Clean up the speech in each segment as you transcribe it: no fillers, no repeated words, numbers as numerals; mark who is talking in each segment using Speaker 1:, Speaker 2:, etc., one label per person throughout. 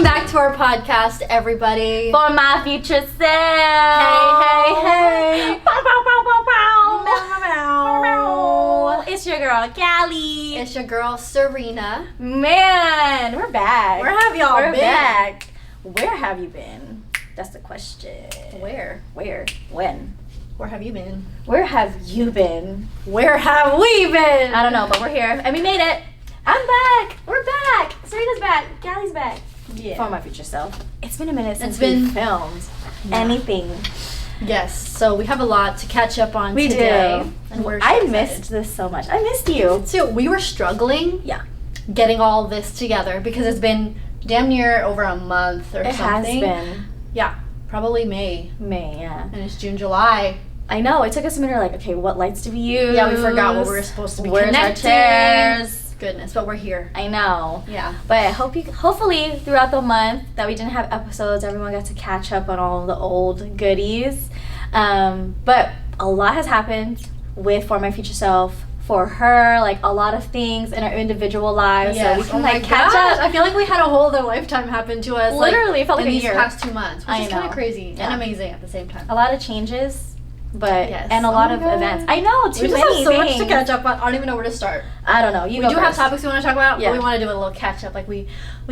Speaker 1: back to our podcast, everybody.
Speaker 2: For my future self.
Speaker 1: Hey, hey, hey.
Speaker 2: Bow, bow, bow, bow, bow.
Speaker 1: Bow, bow, bow.
Speaker 2: It's your girl, Callie.
Speaker 1: It's your girl, Serena.
Speaker 2: Man, we're back.
Speaker 1: Where have y'all
Speaker 2: We're
Speaker 1: been?
Speaker 2: back. Where have you been? That's the question.
Speaker 1: Where?
Speaker 2: When?
Speaker 1: Where have you been?
Speaker 2: Where have you been?
Speaker 1: Where have we been?
Speaker 2: I don't know, but we're here and we made it. I'm back. We're back. Serena's back. Callie's back.
Speaker 1: Yeah.
Speaker 2: For my future self. It's been a minute since
Speaker 1: been-
Speaker 2: we filmed anything.
Speaker 1: Yes, so we have a lot to catch up on
Speaker 2: We
Speaker 1: today.
Speaker 2: do.
Speaker 1: And we're so
Speaker 2: I
Speaker 1: excited.
Speaker 2: missed this so much. I missed you.
Speaker 1: So we were struggling
Speaker 2: Yeah.
Speaker 1: getting all this together because it's been damn near over a month or
Speaker 2: It
Speaker 1: something.
Speaker 2: has been
Speaker 1: Yeah, probably May.
Speaker 2: May, yeah.
Speaker 1: And it's June, July.
Speaker 2: I know. It took us a minute. Like, okay, what lights do we use?
Speaker 1: Yeah, we forgot what we were supposed to be
Speaker 2: Where's
Speaker 1: connecting.
Speaker 2: our chairs?
Speaker 1: Goodness, but we're here.
Speaker 2: I know.
Speaker 1: Yeah.
Speaker 2: But I hope hopefully throughout the month that we didn't have episodes, everyone got to catch up on all the old goodies. But a lot has happened with For My Future Self, for her, like a lot of things in our individual lives.
Speaker 1: Yes.
Speaker 2: So we can
Speaker 1: Oh my
Speaker 2: like catch
Speaker 1: gosh,
Speaker 2: up.
Speaker 1: I feel like we had a whole other lifetime happen to us.
Speaker 2: Literally, it felt like
Speaker 1: in
Speaker 2: a
Speaker 1: these
Speaker 2: year.
Speaker 1: past 2 months, which
Speaker 2: I
Speaker 1: is kind
Speaker 2: know.
Speaker 1: of crazy
Speaker 2: Yeah.
Speaker 1: and amazing at the same time.
Speaker 2: A lot of changes, but
Speaker 1: Yes.
Speaker 2: and a
Speaker 1: Oh
Speaker 2: lot
Speaker 1: my
Speaker 2: of
Speaker 1: God.
Speaker 2: events. I know, too
Speaker 1: We just
Speaker 2: many
Speaker 1: have so
Speaker 2: things.
Speaker 1: much to catch up on. I don't even know where to start.
Speaker 2: I don't know. You
Speaker 1: We
Speaker 2: go
Speaker 1: do have
Speaker 2: first.
Speaker 1: topics we want to talk about,
Speaker 2: Yeah.
Speaker 1: but we want to do a little catch up like we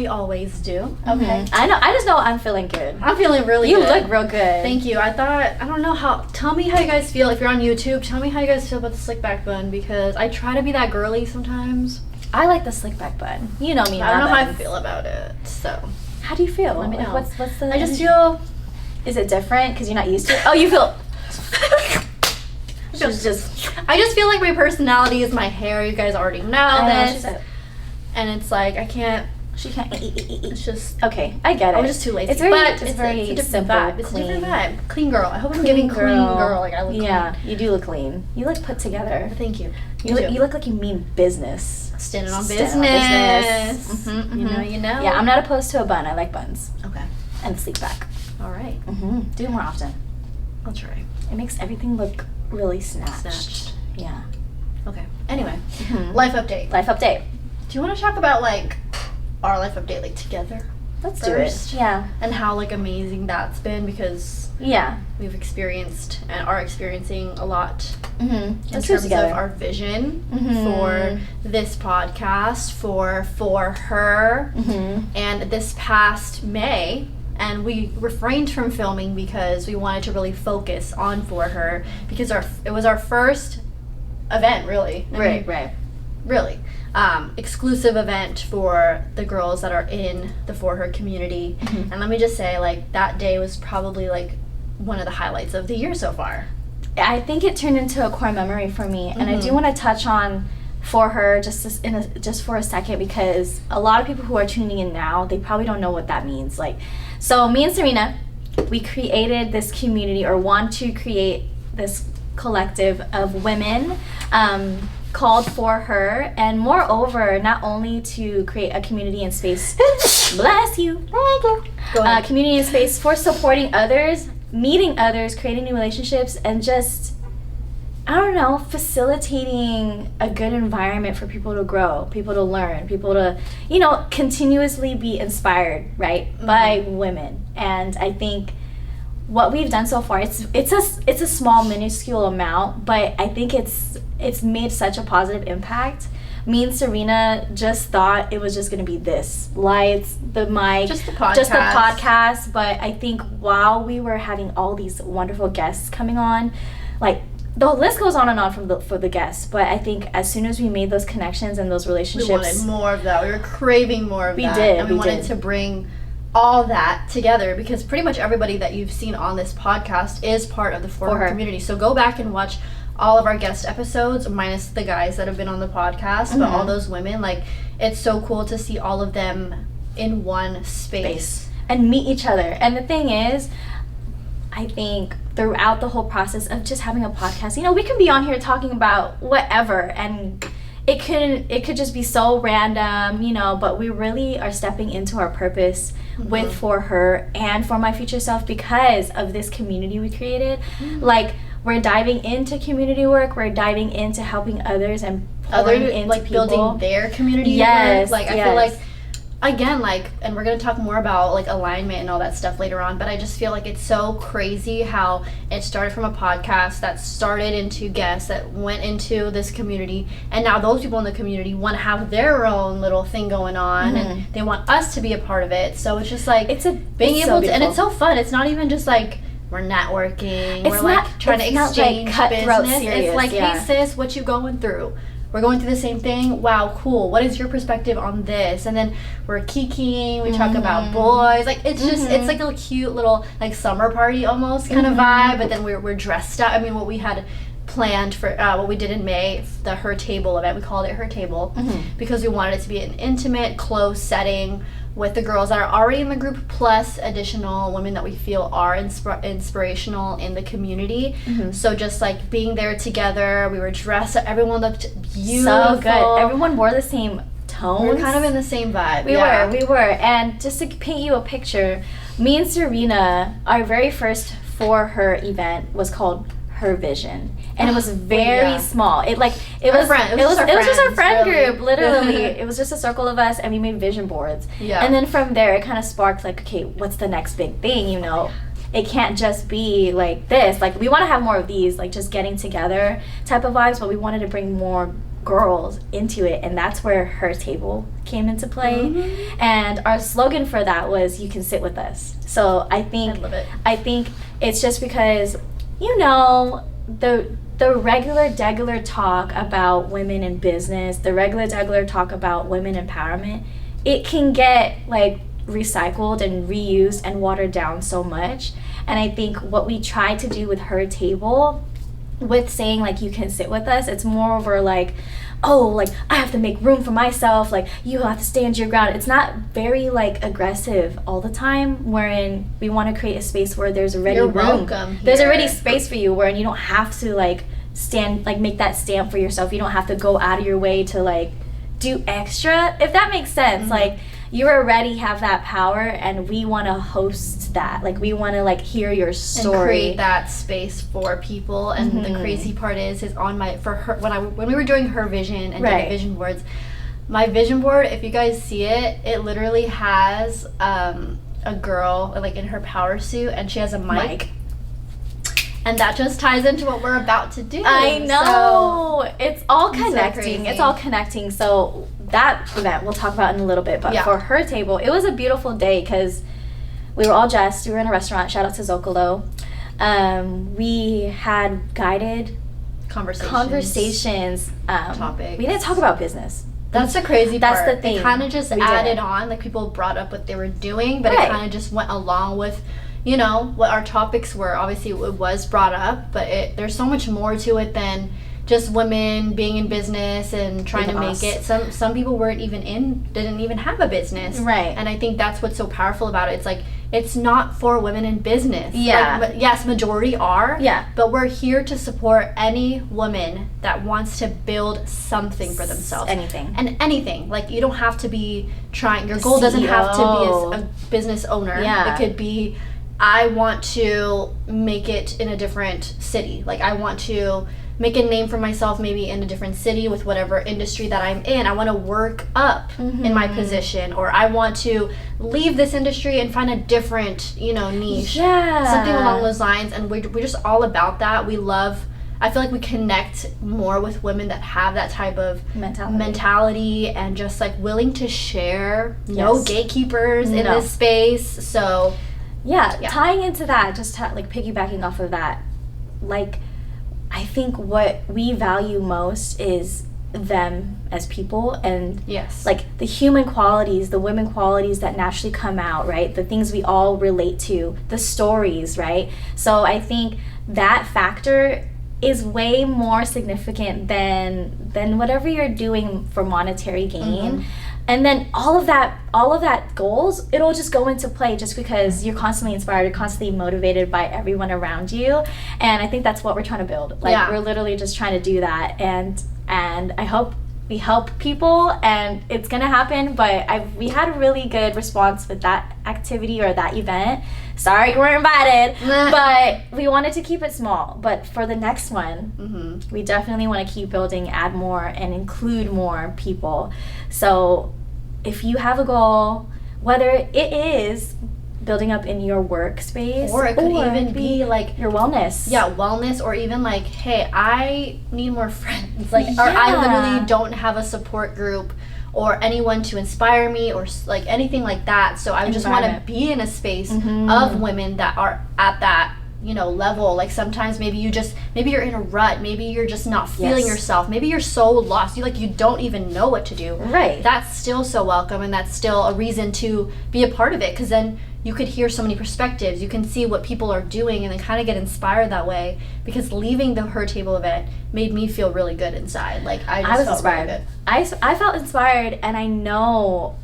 Speaker 1: always do. Okay.
Speaker 2: Mhm. I know. I just know I'm feeling good.
Speaker 1: I'm feeling really
Speaker 2: You
Speaker 1: good.
Speaker 2: look real good.
Speaker 1: Thank you. I don't know how, tell me how you guys feel. If you're on YouTube, tell me how you guys feel about the Slickback bun because I try to be that girly sometimes.
Speaker 2: I like the Slickback bun. You know me.
Speaker 1: I don't know
Speaker 2: my
Speaker 1: how I
Speaker 2: buns.
Speaker 1: feel about it. So,
Speaker 2: How do you feel?
Speaker 1: Let me
Speaker 2: Like,
Speaker 1: know.
Speaker 2: What's the?
Speaker 1: I just feel,
Speaker 2: Is it different because you're not used to it? Oh, you feel. She's
Speaker 1: I just feel like my personality is my hair. You guys already know
Speaker 2: I know,
Speaker 1: this.
Speaker 2: she said-
Speaker 1: And it's like, I can't,
Speaker 2: She can't.
Speaker 1: it's just,
Speaker 2: Okay, I get it.
Speaker 1: I'm just too lazy.
Speaker 2: It's very,
Speaker 1: but
Speaker 2: it's very
Speaker 1: a different
Speaker 2: simple,
Speaker 1: vibe. It's
Speaker 2: clean.
Speaker 1: a different vibe. Clean girl. I hope I'm giving clean girl. Like I look
Speaker 2: Yeah, you do look clean. You look put together.
Speaker 1: clean. Thank you.
Speaker 2: You look like you mean business.
Speaker 1: Standing on
Speaker 2: Standing
Speaker 1: business.
Speaker 2: on business. Mhm,
Speaker 1: You
Speaker 2: mhm.
Speaker 1: know, you know.
Speaker 2: Yeah, I'm not opposed to a bun. I like buns
Speaker 1: Okay.
Speaker 2: and Sleekback.
Speaker 1: All right.
Speaker 2: Do it more often.
Speaker 1: I'll try.
Speaker 2: It makes everything look really snatched.
Speaker 1: Snatched.
Speaker 2: Yeah.
Speaker 1: Okay. Anyway,
Speaker 2: Mhm.
Speaker 1: life update.
Speaker 2: Life update.
Speaker 1: Do you want to talk about like our life update like together
Speaker 2: Let's
Speaker 1: First.
Speaker 2: do it. Yeah.
Speaker 1: and how like amazing that's been because
Speaker 2: Yeah.
Speaker 1: we've experienced and are experiencing a lot
Speaker 2: Mm-hmm.
Speaker 1: in
Speaker 2: Let's do it
Speaker 1: terms
Speaker 2: together.
Speaker 1: of our vision
Speaker 2: Mhm.
Speaker 1: for this podcast for her
Speaker 2: Mm-hmm.
Speaker 1: and this past May. And we refrained from filming because we wanted to really focus on For Her because it was our first event, really. I mean,
Speaker 2: Right.
Speaker 1: really. Exclusive event for the girls that are in the For Her community.
Speaker 2: Mhm.
Speaker 1: And let me just say, like, that day was probably, like, one of the highlights of the year so far.
Speaker 2: I think it turned into a core memory for me, and I do
Speaker 1: Mhm.
Speaker 2: want to touch on For Her just for a second because a lot of people who are tuning in now, they probably don't know what that means. Like, so me and Serena, we created this community or want to create this collective of women called For Her, and moreover, not only to create a community and space, bless you,
Speaker 1: Go ahead.
Speaker 2: community and space for supporting others, meeting others, creating new relationships, and just, I don't know, facilitating a good environment for people to grow, people to learn, people to, continuously be inspired, right, by women. And I think what we've done so far, it's a small, minuscule amount, but I think it's made such a positive impact. Me and Serena just thought it was just going to be this, lights, the mic,
Speaker 1: Just the podcast.
Speaker 2: But I think while we were having all these wonderful guests coming on, like, the list goes on and on for the guests, but I think as soon as we made those connections and those relationships,
Speaker 1: We wanted more of that. We were craving more of
Speaker 2: We
Speaker 1: that.
Speaker 2: did,
Speaker 1: And we
Speaker 2: we
Speaker 1: wanted
Speaker 2: did.
Speaker 1: to bring all that together because pretty much everybody that you've seen on this podcast is part of the For Her community. So go back and watch all of our guest episodes, minus the guys that have been on the podcast, but all those women, like, it's so cool to see all of them in one space.
Speaker 2: and meet each other. And the thing is, I think throughout the whole process of just having a podcast, we can be on here talking about whatever, and it could just be so random, but we really are stepping into our purpose with For Her and For My Future Self because of this community we created. Like, we're diving into community work, we're diving into helping others and pouring into
Speaker 1: like
Speaker 2: people.
Speaker 1: building their community
Speaker 2: Yes,
Speaker 1: work. Like, I
Speaker 2: yes.
Speaker 1: feel like again, like, and we're going to talk more about like alignment and all that stuff later on, but I just feel like it's so crazy how it started from a podcast that started into guests that went into this community, and now those people in the community want to have their own little thing going on, and they want us to be a part of it. So it's just like being able to, and it's so fun. It's not even just like we're networking, we're like trying to exchange business.
Speaker 2: Serious,
Speaker 1: it's like, hey sis, what you going through? We're going through the same thing. Wow, cool. What is your perspective on this? And then we're kikiing. We talk about boys. Like, it's just, it's like a cute little, like, summer party almost kind of vibe. But then we're dressed up. I mean, what we had planned for, what we did in May, the Her Table event, we called it Her Table, because we wanted it to be an intimate, close setting with the girls that are already in the group, plus additional women that we feel are inspirational in the community. So just like being there together, we were dressed up, everyone looked beautiful.
Speaker 2: So good. Everyone wore the same tones.
Speaker 1: We were kind of in the same vibe.
Speaker 2: We were. And just to paint you a picture, me and Serena, our very first For Her event was called Her Vision, and it was very small. It was just our friend group, literally. It was just a circle of us, and we made vision boards. And then from there, it kind of sparked like, okay, what's the next big thing? You know, it can't just be like this. Like, we want to have more of these, like just getting together type of vibes, but we wanted to bring more girls into it, and that's where Her Table came into play. And our slogan for that was, "You can sit with us." So I think it's just because, you know, the regular degular talk about women in business, the regular degular talk about women empowerment, it can get like recycled and reused and watered down so much. And I think what we try to do with Her Table, with saying like, you can sit with us, it's more over like, oh, like, I have to make room for myself, like, you have to stand your ground. It's not very like aggressive all the time, wherein we want to create a space where there's already room. There's already space for you, wherein you don't have to like stand, like make that stand for yourself. You don't have to go out of your way to like do extra, if that makes sense. Like, you already have that power, and we want to host that. Like, we want to like hear your story
Speaker 1: and create that space for people. And the crazy part is on my, for her, when we were doing Her Vision and doing vision boards, my vision board, if you guys see it, it literally has a girl like in her power suit, and she has a mic. And that just ties into what we're about to do.
Speaker 2: I know. So, it's all connecting. It's all connecting. So that event we'll talk about in a little bit. But for Her Table, it was a beautiful day because we were all dressed. We were in a restaurant. Shout out to Zocalo. We had guided conversations.
Speaker 1: Topics.
Speaker 2: We didn't talk about business.
Speaker 1: That's the crazy part.
Speaker 2: That's the thing.
Speaker 1: It kind of just added on. Like, people brought up what they were doing, but it kind of just went along with, you know, what our topics were. Obviously, it was brought up, but there's so much more to it than just women being in business and trying to make it. Some people didn't even have a business. Right. And I think that's what's so powerful about it. It's like, it's not for women in business. Yeah. Like, yes, majority are. Yeah. But we're here to support any woman that wants to build something for themselves. Anything. Like, you don't have to be trying, your goal doesn't have to be a business owner. Yeah. It could be, I want to make it in a different city. Like, I want to make a name for myself maybe in a different city with whatever industry that I'm in. I want to work up in my position, or I want to leave this industry and find a different, you know, niche. Yeah. Something along those lines. And we're just all about that. I feel like we connect more with women that have that type of mentality and just like willing to share. No gatekeepers in this space. So tying into that, just like piggybacking off of that, like, I think what we value most is them as people, and like the human qualities, the women qualities that naturally come out, right? The things we all relate to, the stories, right? So I think that factor is way more significant than whatever you're doing for monetary gain. And then all of that goals, it'll just go into play just because you're constantly inspired, you're constantly motivated by everyone around you. And I think that's what we're trying to build. Like, we're literally just trying to do that. And I hope we help people, and it's gonna happen. But we had a really good response with that activity or that event. Sorry you weren't invited, but we wanted to keep it small. But for the next one, we definitely want to keep building, add more, and include more people. So
Speaker 2: if you have a goal, whether it is building up in your workspace,
Speaker 1: or it could even be like
Speaker 2: your wellness.
Speaker 1: Yeah, wellness, or even like, hey, I need more friends. Like, or I literally don't have a support group or anyone to inspire me or like anything like that. So I just want to be in a space of women that are at that, you know, level. Like sometimes maybe you're in a rut, maybe you're just not feeling yourself, maybe you're so lost, you don't even know what to do.
Speaker 2: Right.
Speaker 1: That's still so welcome, and that's still a reason to be a part of it, because then you could hear so many perspectives, you can see what people are doing, and then kind of get inspired that way. Because leaving the Her Table event made me feel really good inside. Like I was felt
Speaker 2: inspired.
Speaker 1: Really good.
Speaker 2: I felt inspired, and I know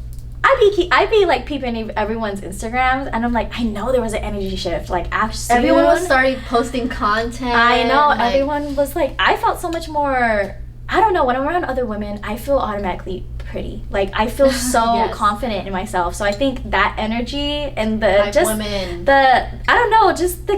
Speaker 2: I'd be like peeping everyone's Instagrams, and I'm like, I know there was an energy shift. Like soon,
Speaker 1: everyone was starting posting content.
Speaker 2: I know, like, everyone was like, I felt so much more. I don't know, when I'm around other women, I feel automatically pretty. Like I feel so confident in myself. So I think that energy and the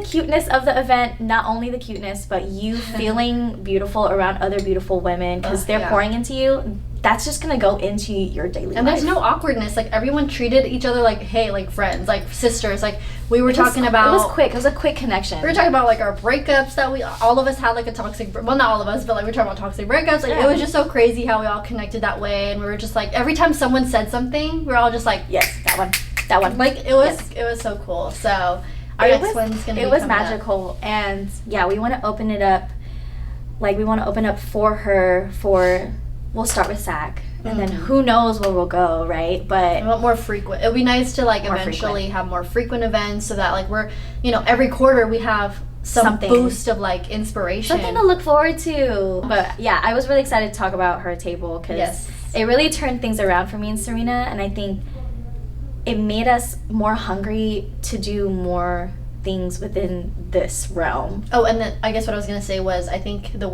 Speaker 2: cuteness of the event, not only the cuteness, but you feeling beautiful around other beautiful women because they're pouring into you. That's just gonna go into your daily life.
Speaker 1: And there's no awkwardness. Like everyone treated each other like, hey, like friends, like sisters. Like we were talking about.
Speaker 2: It was quick. It was a quick connection.
Speaker 1: We were talking about like our breakups that all of us had like a toxic. Well, not all of us, but like we were talking about toxic breakups. Like it was just so crazy how we all connected that way, and we were just like every time someone said something, we were all just like,
Speaker 2: yes, that one.
Speaker 1: Like it was so cool. So our next one's gonna be.
Speaker 2: It was magical, and yeah, we want to open it up. Like we want to open up for her for. We'll start with SAC, and then who knows where we'll go, right? But
Speaker 1: I want more frequent. It would be nice to like eventually have more frequent events, so that like we're, you know, every quarter we have something boost of like inspiration,
Speaker 2: something to look forward to. But yeah, I was really excited to talk about Her Table because it really turned things around for me and Serena, and I think it made us more hungry to do more things within this realm.
Speaker 1: Oh, and then I guess what I was gonna say was I think the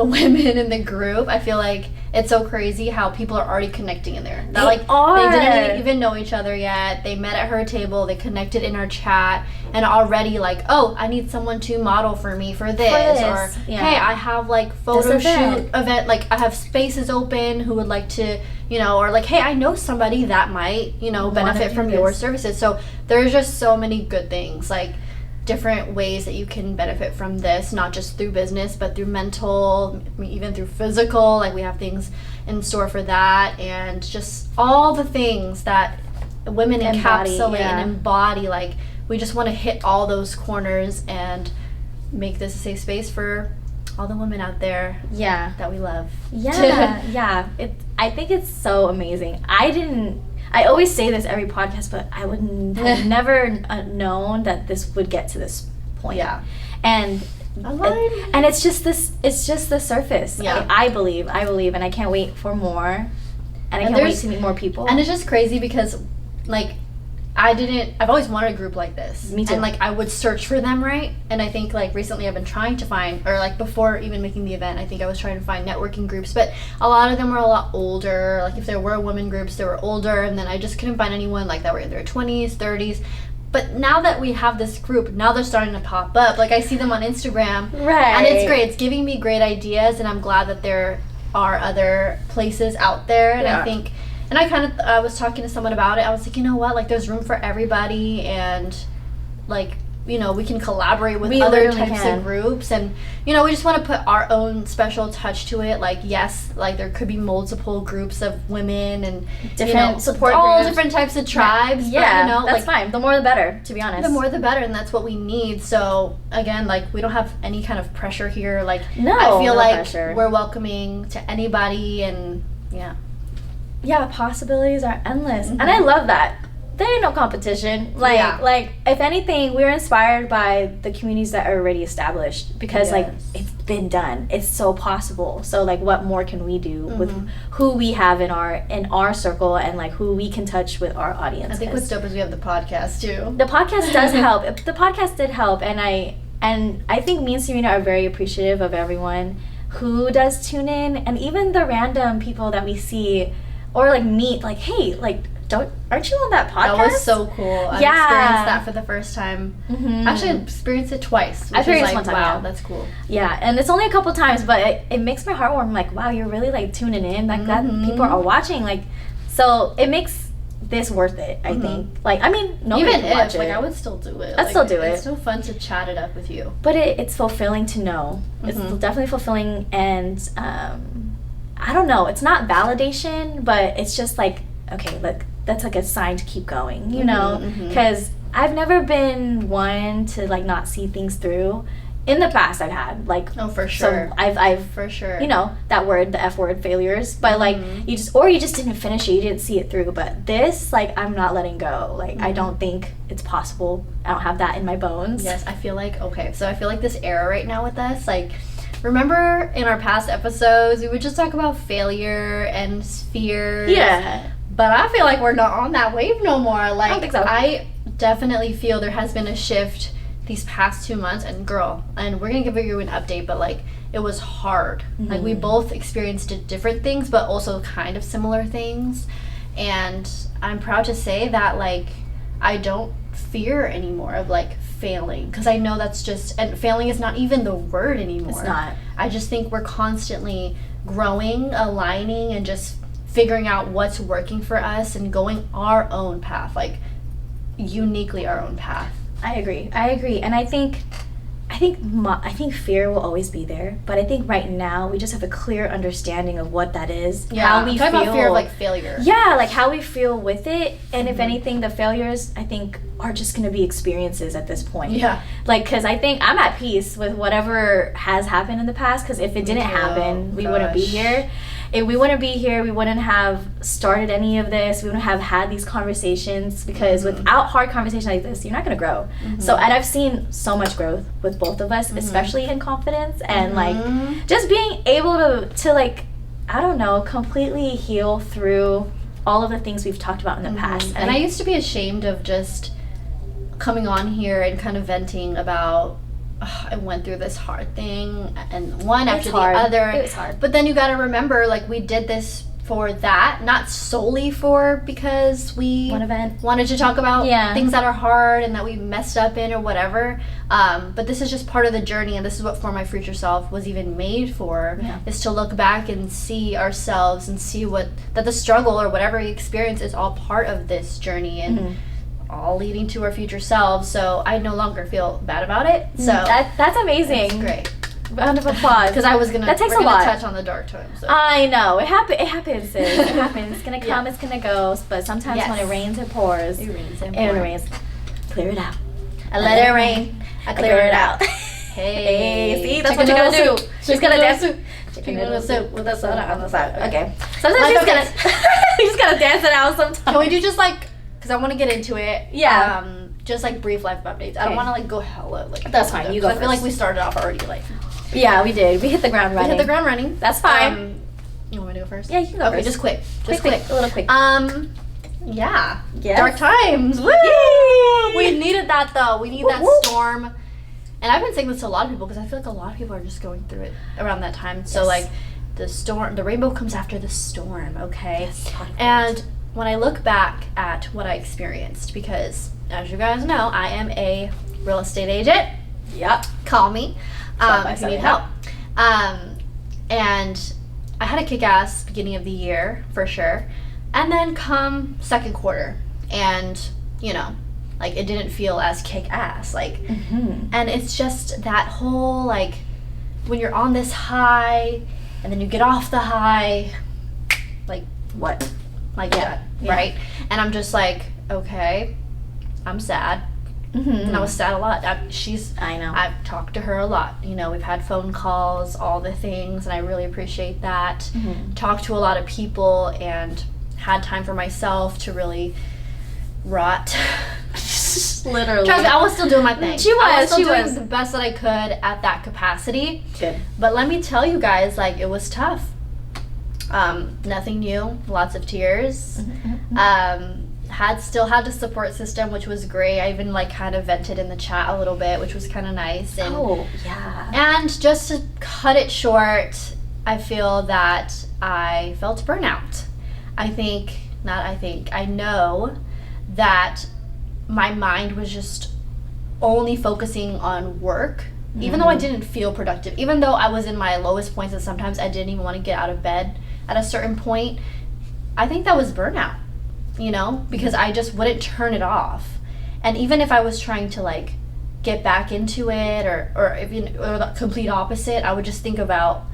Speaker 1: women in the group, I feel like it's so crazy how people are already connecting in there. They didn't even know each other yet. They met at Her Table, they connected in our chat, and already like, oh, I need someone to model for me for this. Or hey, I have like photo shoot event, like I have spaces open who would like to, you know, or like, hey, I know somebody that might, you know, benefit from your services. So there's just so many good things, like different ways that you can benefit from this, not just through business, but through mental, even through physical. Like we have things in store for that, and just all the things that women encapsulate and embody. Like we just want to hit all those corners and make this a safe space for all the women out there that we love. I think it's so amazing.
Speaker 2: I always say this every podcast, but I would have never known that this would get to this point. Yeah. And it's just the surface. Yeah. I believe, and I can't wait for more. And I can't wait to meet more people.
Speaker 1: And it's just crazy because, like, I've always wanted a group like this.
Speaker 2: Me too.
Speaker 1: And like I would search for them, right? And I think like recently I've been trying to find, or like before even making the event, I think I was trying to find networking groups, but a lot of them were a lot older. Like if there were women groups, they were older, and then I just couldn't find anyone like that were in their 20s, 30s. But now that we have this group, now they're starting to pop up. Like I see them on Instagram.
Speaker 2: Right.
Speaker 1: And it's great. It's giving me great ideas, and I'm glad that there are other places out there. And I think, and I kind of was talking to someone about it. I was like, you know what? Like, there's room for everybody, and like, you know, we can collaborate with other types of groups, and you know, we just want to put our own special touch to it. Like, yes, like there could be multiple groups of women and
Speaker 2: different support
Speaker 1: all
Speaker 2: groups,
Speaker 1: different types of tribes.
Speaker 2: Yeah,
Speaker 1: but, you know,
Speaker 2: that's fine. The more the better, to be honest.
Speaker 1: The more the better, and that's what we need. So again, like we don't have any kind of pressure here. Like, I feel like we're welcoming to anybody, and
Speaker 2: yeah, possibilities are endless, and I love that. There ain't no competition. Like if anything, we're inspired by the communities that are already established, because like it's been done. It's so possible. So like, what more can we do with who we have in our circle, and like who we can touch with our audience?
Speaker 1: I think what's dope is we have the podcast too.
Speaker 2: The podcast does help. The podcast did help, and I think me and Serena are very appreciative of everyone who does tune in, and even the random people that we see or like meet. Like, hey, like, aren't you on that podcast?
Speaker 1: That was so cool. I experienced that for the first time. Actually, I experienced it twice.
Speaker 2: I experienced
Speaker 1: it
Speaker 2: one time.
Speaker 1: Wow, that's cool.
Speaker 2: Yeah, and it's only a couple times, but it makes my heart warm. Like, wow, you're really like tuning in. Like that, people are watching. Like, So it makes this worth it, I think. Like, I mean, nobody
Speaker 1: even
Speaker 2: can watch
Speaker 1: if,
Speaker 2: it.
Speaker 1: like, I would still do it.
Speaker 2: I'd still do
Speaker 1: It's
Speaker 2: it.
Speaker 1: so fun to chat it up with you.
Speaker 2: But it's fulfilling to know. It's definitely fulfilling, and I don't know. It's not validation, but it's just like, okay, look, that's like a sign to keep going, you know? Because I've never been one to, like, not see things through. In the past, I've had, like...
Speaker 1: Oh, for sure.
Speaker 2: So I've
Speaker 1: for sure.
Speaker 2: You know, that word, the F word, failures. But, like, you just didn't finish it. You didn't see it through. But this, like, I'm not letting go. Like, I don't think it's possible. I don't have that in my bones.
Speaker 1: Yes, I feel like, this era right now with us, like... Remember in our past episodes, we would just talk about failure and fears.
Speaker 2: Yeah.
Speaker 1: But I feel like we're not on that wave no more. Like,
Speaker 2: I don't think so.
Speaker 1: I definitely feel there has been a shift these past 2 months. And we're going to give you an update, but, like, it was hard. Like, we both experienced different things, but also kind of similar things. And I'm proud to say that, like, I don't fear anymore of, like, failing, because I know that's just, and failing is not even the word anymore.
Speaker 2: It's not.
Speaker 1: I just think we're constantly growing, aligning, and just figuring out what's working for us and going our own path, like uniquely our own path.
Speaker 2: I agree, and I think fear will always be there, but I think right now we just have a clear understanding of what that is.
Speaker 1: Yeah,
Speaker 2: how we feel
Speaker 1: about fear of, like, failure.
Speaker 2: Yeah, like how we feel with it, and if anything, the failures I think are just going to be experiences at this point.
Speaker 1: Yeah,
Speaker 2: like, because I think I'm at peace with whatever has happened in the past. Because if it didn't happen, we wouldn't be here. If we wouldn't be here, we wouldn't have started any of this. We wouldn't have had these conversations, because without hard conversation like this, you're not going to grow. So, and I've seen so much growth with both of us, especially in confidence and like just being able to like, I don't know, completely heal through all of the things we've talked about in the past.
Speaker 1: And I used to be ashamed of just coming on here and kind of venting about, I went through this hard thing, and one after the other.
Speaker 2: It was hard.
Speaker 1: But then you got to remember, like, we did this for that, not solely because we wanted to talk about things that are hard and that we messed up in or whatever. But this is just part of the journey, and this is what For My Future Self was even made for, is to look back and see ourselves and see that the struggle or whatever we experience is all part of this journey, and all leading to our future selves. So I no longer feel bad about it. So
Speaker 2: that's amazing.
Speaker 1: It's great.
Speaker 2: Round of applause.
Speaker 1: Because I was gonna.
Speaker 2: That takes
Speaker 1: we're
Speaker 2: a lot.
Speaker 1: Touch on the dark times. So.
Speaker 2: I know it happens, sis. It happens. It's gonna come. It's gonna go. But sometimes when it rains, it pours.
Speaker 1: It rains.
Speaker 2: And it rains. Clear it out.
Speaker 1: I let it rain. I clear it out.
Speaker 2: Hey, see, that's what you're gonna do. She's gonna dance. Chicken noodle soup with a soda on the side. Okay. Sometimes she's gonna. She's gonna dance it out sometimes.
Speaker 1: Can we do just like? Because I want to get into it.
Speaker 2: Yeah.
Speaker 1: Just like brief life updates. I don't want to like go hella like.
Speaker 2: That's fine. You go.
Speaker 1: I feel like we started off already like.
Speaker 2: Yeah, we did. We hit the ground running. That's fine.
Speaker 1: You want me to go first?
Speaker 2: Yeah, you can go first.
Speaker 1: Okay, just quick.
Speaker 2: A little quick.
Speaker 1: Yeah.
Speaker 2: Yes.
Speaker 1: Dark times. Woo!
Speaker 2: Yay!
Speaker 1: We needed that though. We need that storm. And I've been saying this to a lot of people because I feel like a lot of people are just going through it around that time. So like the rainbow comes after the storm, okay?
Speaker 2: Yes.
Speaker 1: And when I look back at what I experienced, because as you guys know, I am a real estate agent.
Speaker 2: Yep.
Speaker 1: Call me. If you need help. And I had a kick-ass beginning of the year, for sure. And then come second quarter, and, you know, like, it didn't feel as kick-ass. Like, and it's just that whole, like, when you're on this high, and then you get off the high, like,
Speaker 2: what?
Speaker 1: Like that, right? And I'm just like, okay, I'm sad. And I was sad a lot.
Speaker 2: I know.
Speaker 1: I've talked to her a lot. You know, we've had phone calls, all the things, and I really appreciate that. Talked to a lot of people and had time for myself to really rot.
Speaker 2: Literally.
Speaker 1: Trust me, I was still doing my thing. I was still doing the best that I could at that capacity.
Speaker 2: Good.
Speaker 1: But let me tell you guys, like, it was tough. Nothing new. Lots of tears. Still had the support system, which was great. I even like kind of vented in the chat a little bit, which was kind of nice. And, and just to cut it short, I feel that I felt burnout. I know that my mind was just only focusing on work, even though I didn't feel productive, even though I was in my lowest points, and sometimes I didn't even want to get out of bed at a certain point. I think that was burnout, you know, because I just wouldn't turn it off. And even if I was trying to like get back into it, or the complete opposite, I would just think about,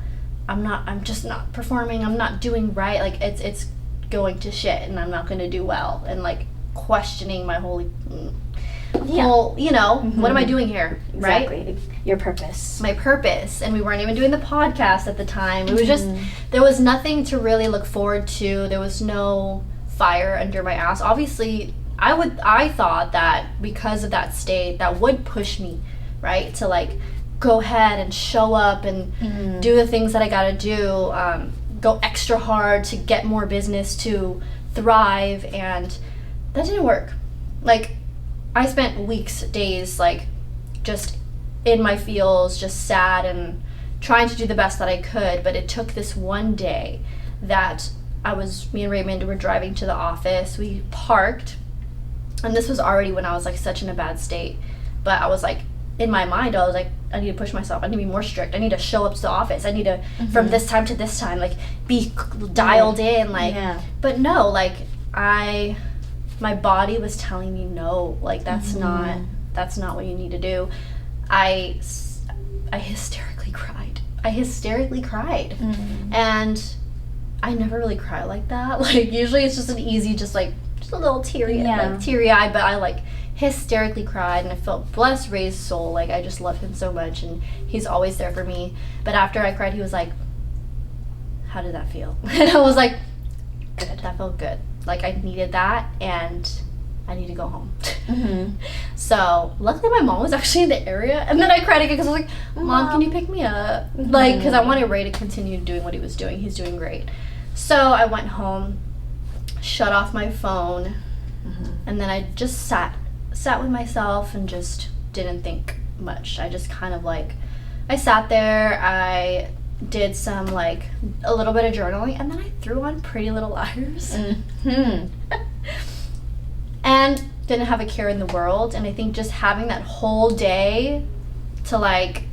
Speaker 1: I'm just not performing, I'm not doing right, like it's going to shit and I'm not going to do well, and like questioning my whole you know, what am I doing here, right?
Speaker 2: Exactly. Your purpose.
Speaker 1: My purpose. And we weren't even doing the podcast at the time. It was just, there was nothing to really look forward to. There was no fire under my ass. Obviously, I thought that because of that state, that would push me, right, to like go ahead and show up and do the things that I gotta do, go extra hard to get more business, to thrive, and that didn't work. Like, I spent weeks, days, like, just in my feels, just sad and trying to do the best that I could, but it took this one day that me and Raymond were driving to the office. We parked, and this was already when I was, like, such in a bad state, but I was, like, in my mind, I was like, I need to push myself, I need to be more strict, I need to show up to the office, I need to, from this time to this time, like, be dialed in, like, but no, like, my body was telling me no, like that's not what you need to do. I hysterically cried. And I never really cry like that. Like usually it's just an easy, just a little teary eye, but I like hysterically cried, and I felt blessed Ray's soul. Like I just love him so much, and he's always there for me. But after I cried, he was like, how did that feel? And I was like, good, that felt good. Like I needed that, and I need to go home. So luckily my mom was actually in the area, and then I cried again because I was like, Mom, can you pick me up? Like, because I wanted Ray to continue doing what he was doing. He's doing great. So I went home, shut off my phone, and then I just sat with myself and just didn't think much. I just kind of like, I sat there, I did some like a little bit of journaling, and then I threw on Pretty Little Liars. And didn't have a care in the world. And I think just having that whole day to like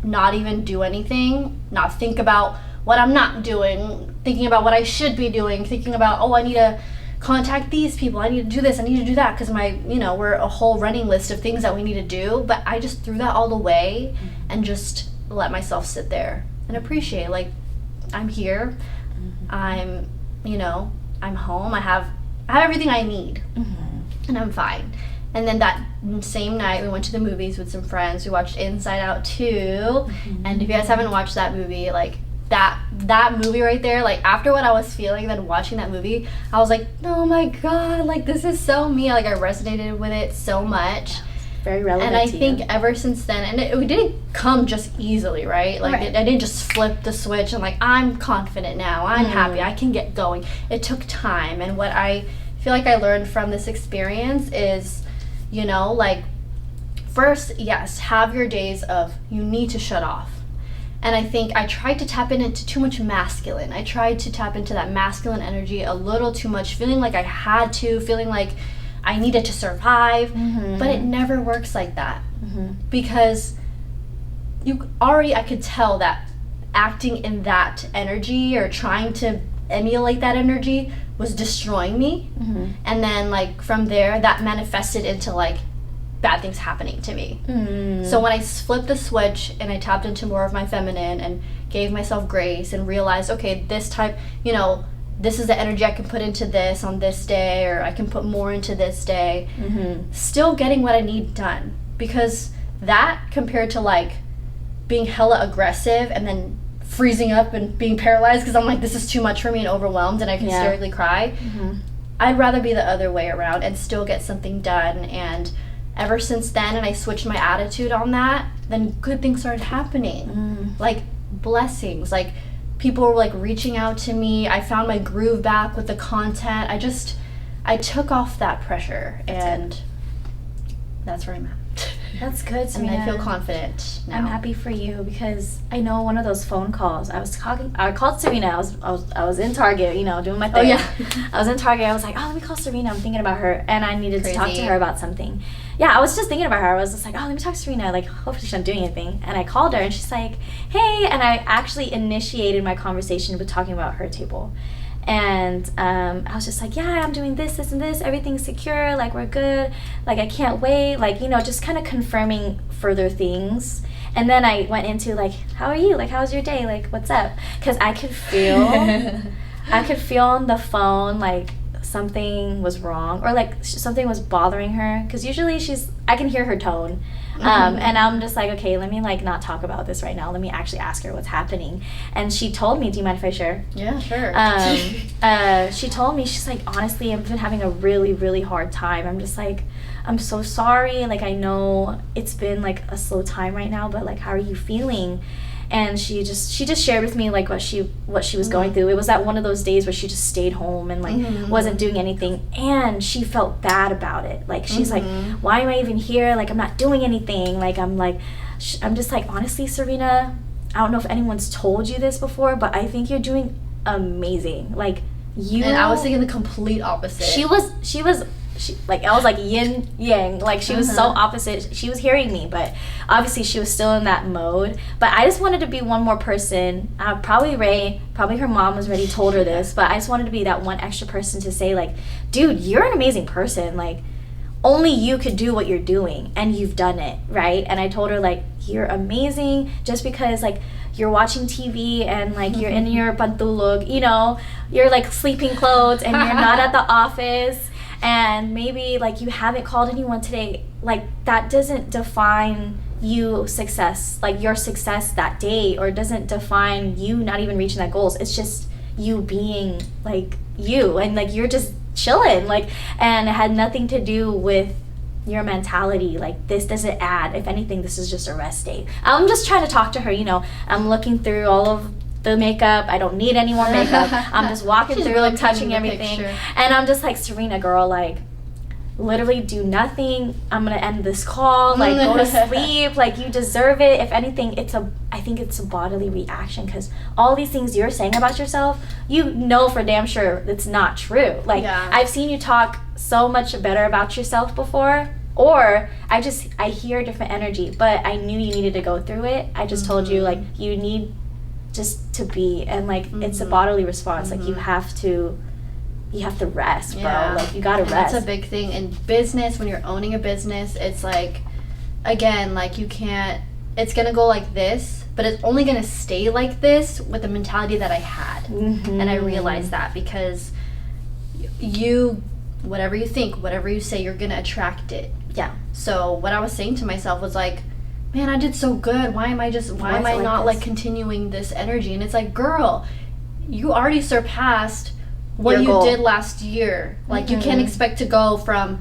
Speaker 1: not even do anything, not think about what I'm not doing, thinking about what I should be doing, thinking about, oh, I need to contact these people, I need to do this, I need to do that, because we're a whole running list of things that we need to do. But I just threw that all away and just let myself sit there and appreciate, like, I'm here, I'm home, I have everything I need, and I'm fine. And then that same night we went to the movies with some friends. We watched Inside Out 2, and if you guys haven't watched that movie, like that movie right there, like after what I was feeling, then watching that movie, I was like, oh my god, like this is so me. Like I resonated with it so much.
Speaker 2: Very relevant.
Speaker 1: And I think ever since then, and it didn't come just easily, right? Like I didn't just flip the switch and like, I'm confident now, I'm happy, I can get going. It took time. And what I feel like I learned from this experience is, like, first, yes, have your days of you need to shut off. And I think I tried to tap into too much masculine. I tried to tap into that masculine energy a little too much, feeling like I had to, feeling like I needed to survive. But it never works like that. Because I could tell that acting in that energy or trying to emulate that energy was destroying me. And then like from there, that manifested into like bad things happening to me. So when I flipped the switch and I tapped into more of my feminine and gave myself grace and realized, okay, this type, this is the energy I can put into this on this day, or I can put more into this day, still getting what I need done. Because that compared to like being hella aggressive and then freezing up and being paralyzed because I'm like, this is too much for me and overwhelmed and I can hysterically cry, I'd rather be the other way around and still get something done. And ever since then, and I switched my attitude on that, then good things started happening. Like blessings, like people were like reaching out to me. I found my groove back with the content. I took off that pressure, and that's where I'm at.
Speaker 2: That's good, Serena.
Speaker 1: And I feel confident now.
Speaker 2: I'm happy for you, because I know one of those phone calls. I called Serena. I was in Target, doing my thing.
Speaker 1: Oh yeah.
Speaker 2: I was in Target. I was like, let me call Serena. I'm thinking about her, and I needed to talk to her about something. Yeah, I was just thinking about her. I was just like, let me talk to Serena. Like, hopefully she's not doing anything. And I called her, and she's like, hey. And I actually initiated my conversation with talking about her table. And I was just like, yeah, I'm doing this, and this. Everything's secure. Like, we're good. Like, I can't wait. Like, you know, just kind of confirming further things. And then I went into, like, how are you? Like, how's your day? Like, what's up? Because I could feel on the phone, like, something was wrong, or like something was bothering her, because usually I can hear her tone, and I'm just like, okay, let me like not talk about this right now, let me actually ask her what's happening. And she told me, do you mind if I share?
Speaker 1: Yeah, sure.
Speaker 2: She told me, she's like, honestly, I've been having a really, really hard time. I'm just like, I'm so sorry, like, I know it's been like a slow time right now, but like, how are you feeling? And she just shared with me like what she was going through. It was that one of those days where she just stayed home and like wasn't doing anything, and she felt bad about it. Like, she's like, why am I even here? Like, I'm not doing anything. Like, I'm just like, honestly, Serena, I don't know if anyone's told you this before, but I think you're doing amazing. Like, you.
Speaker 1: And I was thinking the complete opposite.
Speaker 2: She like, I was like yin yang, like, she was so opposite. She was hearing me, but obviously she was still in that mode. But I just wanted to be one more person. Probably Ray, probably her mom was already told her this, but I just wanted to be that one extra person to say, like, dude, you're an amazing person. Like, only you could do what you're doing, and you've done it, right? And I told her, like, you're amazing. Just because, like, you're watching TV and like you're in your pantulog, you know, you're like sleeping clothes, and you're not at the office, and maybe like you haven't called anyone today, like, that doesn't define you success, like your success that day, or doesn't define you not even reaching that goals. It's just you being like you, and like you're just chilling, like, and it had nothing to do with your mentality. Like, this doesn't add. If anything, this is just a rest day. I'm just trying to talk to her, you know. I'm looking through all of the makeup. I don't need any more makeup. I'm just walking through
Speaker 1: really
Speaker 2: and touching everything. And I'm just like, Serena, girl, like, literally do nothing. I'm gonna end this call. Like, go to sleep. Like, you deserve it. If anything, I think it's a bodily reaction, because all these things you're saying about yourself, you know for damn sure it's not true. Like, I've seen you talk so much better about yourself before, or I hear different energy, but I knew you needed to go through it. I just told you, like, you need just to be, and like, it's a bodily response. Like, you have to rest, bro. Like, you gotta rest.
Speaker 1: That's a big thing in business. When you're owning a business, it's like, again, like, you can't, it's gonna go like this, but it's only gonna stay like this with the mentality that I had. And I realized that, because you, whatever you think, whatever you say, you're gonna attract it. Yeah. So what I was saying to myself was like, man, I did so good. Why am I not like continuing this energy? And it's like, girl, you already surpassed what you did last year. Like, you can't expect to go from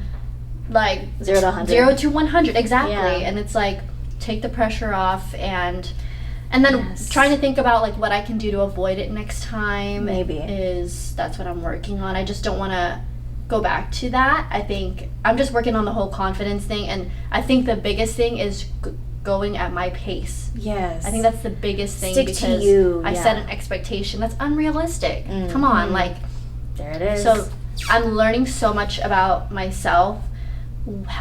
Speaker 1: like
Speaker 2: 0 to 100.
Speaker 1: 0 to 100, exactly. And it's like, take the pressure off, and then trying to think about like what I can do to avoid it next time.
Speaker 2: Maybe
Speaker 1: that's what I'm working on. I just don't want to go back to that. I think I'm just working on the whole confidence thing, and I think the biggest thing is going at my pace.
Speaker 2: Yes.
Speaker 1: I think that's the biggest thing.
Speaker 2: Stick to you.
Speaker 1: I set an expectation that's unrealistic. Come on, like,
Speaker 2: there it is.
Speaker 1: So I'm learning so much about myself,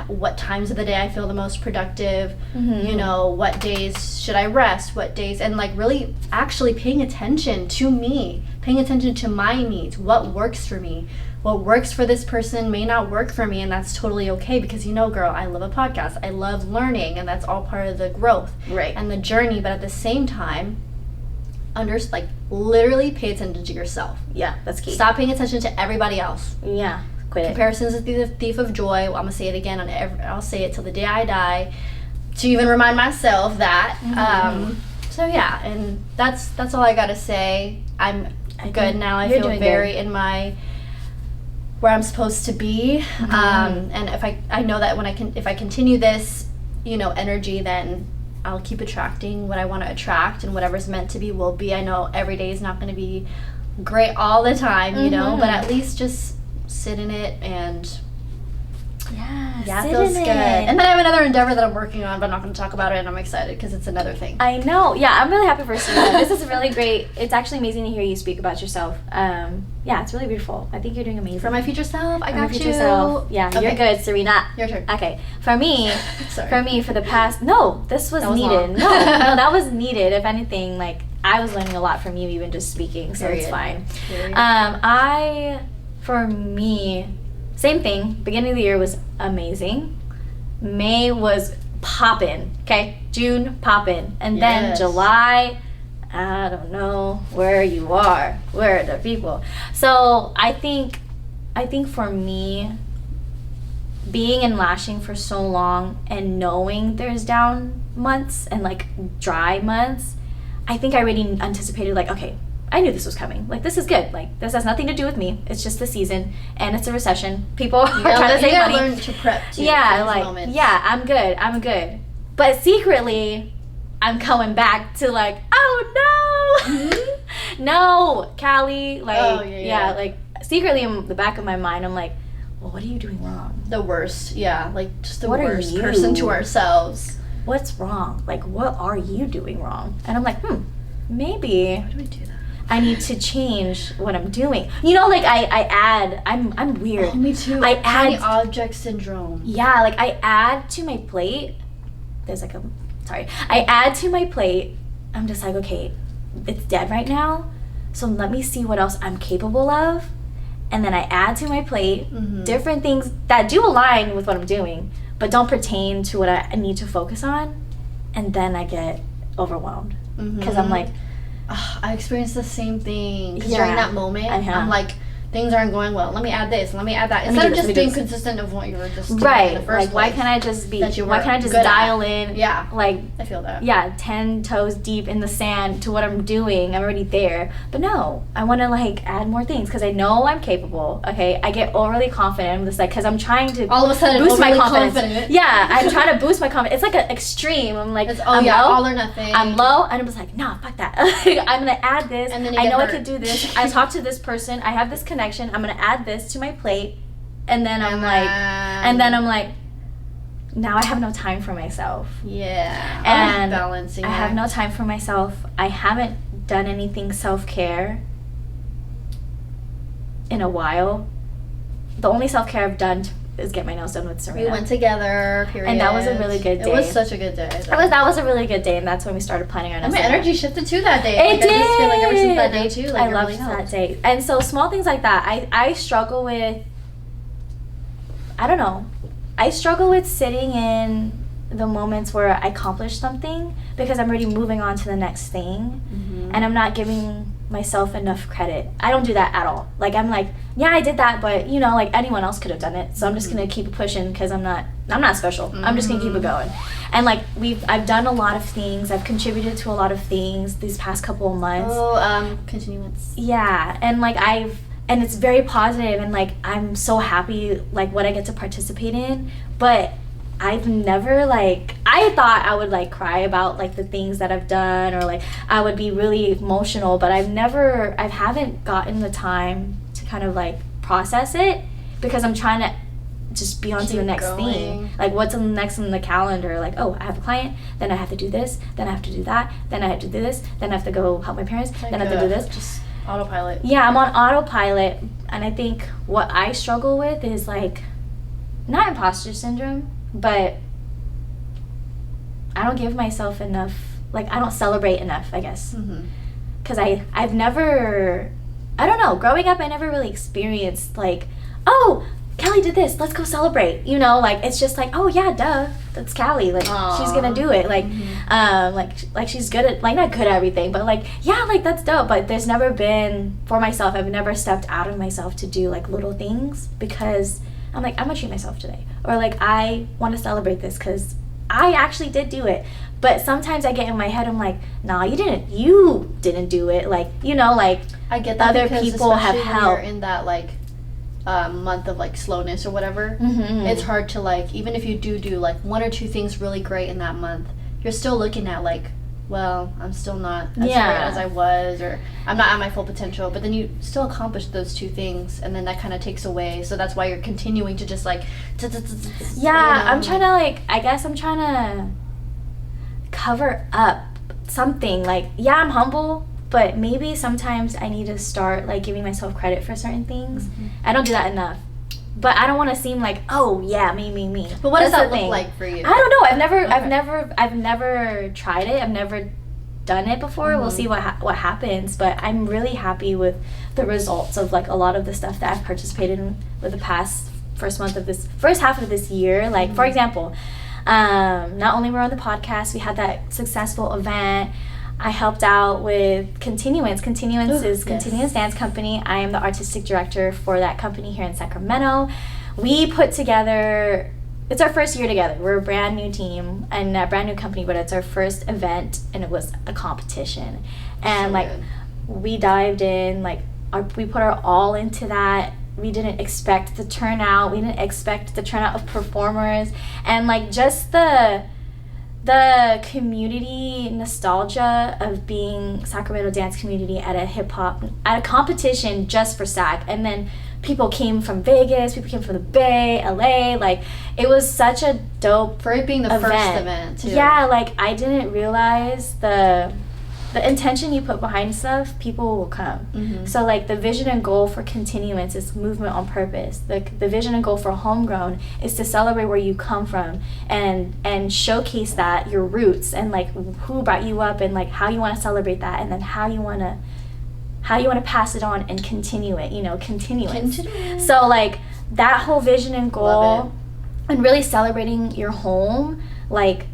Speaker 1: what times of the day I feel the most productive, you know, what days should I rest, what days, and like really actually paying attention to me, paying attention to my needs, what works for me. What works for this person may not work for me, and that's totally okay, because, you know, girl, I love a podcast. I love learning, and that's all part of the growth and the journey. But at the same time, literally pay attention to yourself.
Speaker 2: Yeah, that's key.
Speaker 1: Stop paying attention to everybody else.
Speaker 2: Yeah, quit it.
Speaker 1: Comparisons is the thief of joy. Well, I'm gonna say it again. I'll say it till the day I die, to even remind myself that. So yeah, and that's all I gotta say. I'm good now. I feel very in my where I'm supposed to be, and if I know that if I continue this, you know, energy, then I'll keep attracting what I want to attract, and whatever's meant to be will be. I know every day is not going to be great all the time, you know, but at least just sit in it, and yeah, it feels good. And then I have another endeavor that I'm working on, but I'm not going to talk about it, and I'm excited because it's another thing.
Speaker 2: I know. Yeah, I'm really happy for Serena. This is really great. It's actually amazing to hear you speak about yourself. Yeah, it's really beautiful. I think you're doing amazing.
Speaker 1: For my future self, I got you.
Speaker 2: Future self. Yeah, okay. You're good, Serena.
Speaker 1: Your turn.
Speaker 2: Okay. For me, for the past, this was needed.
Speaker 1: Long.
Speaker 2: No, that was needed. If anything, like, I was learning a lot from you even just speaking, so it's fine. For me, same thing. Beginning of the year was amazing. May was poppin', okay? June poppin'. And then July, I don't know where you are. Where are the people? So I think for me, being in lashing for so long and knowing there's down months and like dry months, I think I already anticipated like, okay, I knew this was coming. Like, this is good. Like, this has nothing to do with me. It's just the season, and it's a recession. People are trying to save money.
Speaker 1: You gotta learn to prep too.
Speaker 2: Yeah, like, moments. Yeah, I'm good. But secretly, I'm coming back to like, oh no, no, Callie. Like, like secretly in the back of my mind, I'm like, well, what are you doing wrong?
Speaker 1: The worst, like just the worst person to ourselves.
Speaker 2: What's wrong? Like, what are you doing wrong? And I'm like, maybe.
Speaker 1: Why do we do that?
Speaker 2: I need to change what I'm doing. You know, like I add. I'm weird.
Speaker 1: Oh, me too.
Speaker 2: I add
Speaker 1: the object syndrome.
Speaker 2: Yeah, like I add to my plate. I add to my plate. I'm just like, okay, it's dead right now. So let me see what else I'm capable of. And then I add to my plate different things that do align with what I'm doing, but don't pertain to what I need to focus on. And then I get overwhelmed because I'm like,
Speaker 1: I experienced the same thing. Because during that moment, I'm like, things aren't going well. Let me add this. Let me add that. Instead of just being consistent of what you were just doing in the first place.
Speaker 2: Why can't I just be? Why can't I just dial in?
Speaker 1: Yeah.
Speaker 2: Like,
Speaker 1: I feel that.
Speaker 2: Yeah, 10 toes deep in the sand to what I'm doing. I'm already there. But no, I want to like add more things because I know I'm capable. Okay, I get overly confident. I'm just like, because I'm trying to
Speaker 1: all of a sudden
Speaker 2: boost my confidence. Yeah, I'm trying to boost my confidence. It's like an extreme. I'm like, I'm low,
Speaker 1: all or nothing.
Speaker 2: I'm low, and I'm just like, no, fuck that. I'm gonna add this. And then I know I could do this. I talk to this person. I have this connection. I'm gonna add this to my plate, and then I'm like, now I have no time for myself.
Speaker 1: Yeah.
Speaker 2: And
Speaker 1: balancing.
Speaker 2: I have no time for myself. I haven't done anything self-care in a while. The only self-care I've done is get my nails done with Serena.
Speaker 1: We went together, period.
Speaker 2: And that was a really good day.
Speaker 1: It was such a good day.
Speaker 2: That was a really good day, and that's when we started planning our next
Speaker 1: my energy shifted to that day.
Speaker 2: It did.
Speaker 1: I just feel like ever since that day too. Like,
Speaker 2: I loved that day. And so small things like that. I struggle with, I don't know. I struggle with sitting in the moments where I accomplish something because I'm already moving on to the next thing, and I'm not giving myself enough credit. I don't do that at all. Like, I'm like, yeah, I did that, but you know, like anyone else could have done it. So I'm just gonna keep pushing because I'm not special. I'm just gonna keep it going. And like I've done a lot of things. I've contributed to a lot of things these past couple of months.
Speaker 1: Continuance.
Speaker 2: Yeah, and like and it's very positive, and like I'm so happy like what I get to participate in, but I've never I thought I would cry about the things that I've done, or I would be really emotional, but I haven't gotten the time to kind of process it because I'm trying to just be on to the next thing. What's next on the calendar? Oh, I have a client, then I have to do this, then I have to do that, then I have to do this, then I have to go help my parents, then I have to do this.
Speaker 1: Just autopilot.
Speaker 2: Yeah, I'm on autopilot, and I think what I struggle with is not imposter syndrome, but I don't give myself enough, I don't celebrate enough, I guess. Because I've never, I don't know, growing up I never really experienced oh, Callie did this, let's go celebrate, you know, it's just oh yeah, duh, that's Callie, she's gonna do it, she's good at, not good at everything, but yeah, that's dope. But there's never been, for myself, I've never stepped out of myself to do little things because I'm I'm gonna treat myself today, or I want to celebrate this because I actually did do it. But sometimes I get in my head, I'm nah, you didn't do it, you know,
Speaker 1: I get that,
Speaker 2: other people have helped.
Speaker 1: You're in that month of slowness or whatever, it's hard to even if you do one or two things really great in that month, you're still looking at well, I'm still not as great as I was, or I'm not at my full potential, but then you still accomplish those two things, and then that kind of takes away, so that's why you're continuing to just I'm
Speaker 2: trying to I guess I'm trying to cover up something, I'm humble, but maybe sometimes I need to start giving myself credit for certain things. I don't do that enough. But I don't want to seem oh yeah, me.
Speaker 1: But what does that look like for you?
Speaker 2: I don't know. I've never tried it. I've never done it before. We'll see what happens, but I'm really happy with the results of like a lot of the stuff that I've participated in with the first half of this year. Like for example, not only were on the podcast, we had that successful event. I helped out with Continuance. Continuance is Continuance Dance Company. I am the artistic director for that company here in Sacramento. We put together, it's our first year together. We're a brand new team and a brand new company, but it's our first event, and it was a competition. And we dived in, we put our all into that. We didn't expect the turnout. We didn't expect the turnout of performers, and like just the community nostalgia of being Sacramento dance community at a competition just for SAC. And then people came from Vegas, people came from the Bay, LA. Like, it was such a dope
Speaker 1: for it being the first event too.
Speaker 2: Yeah, like I didn't realize the intention you put behind stuff, people will come. So like the vision and goal for Continuance is movement on purpose. The vision and goal for Homegrown is to celebrate where you come from and showcase that, your roots, and like who brought you up, and like how you want to celebrate that, and then how you want to pass it on and continue it, Continuance. So like that whole vision and goal and really celebrating your home, like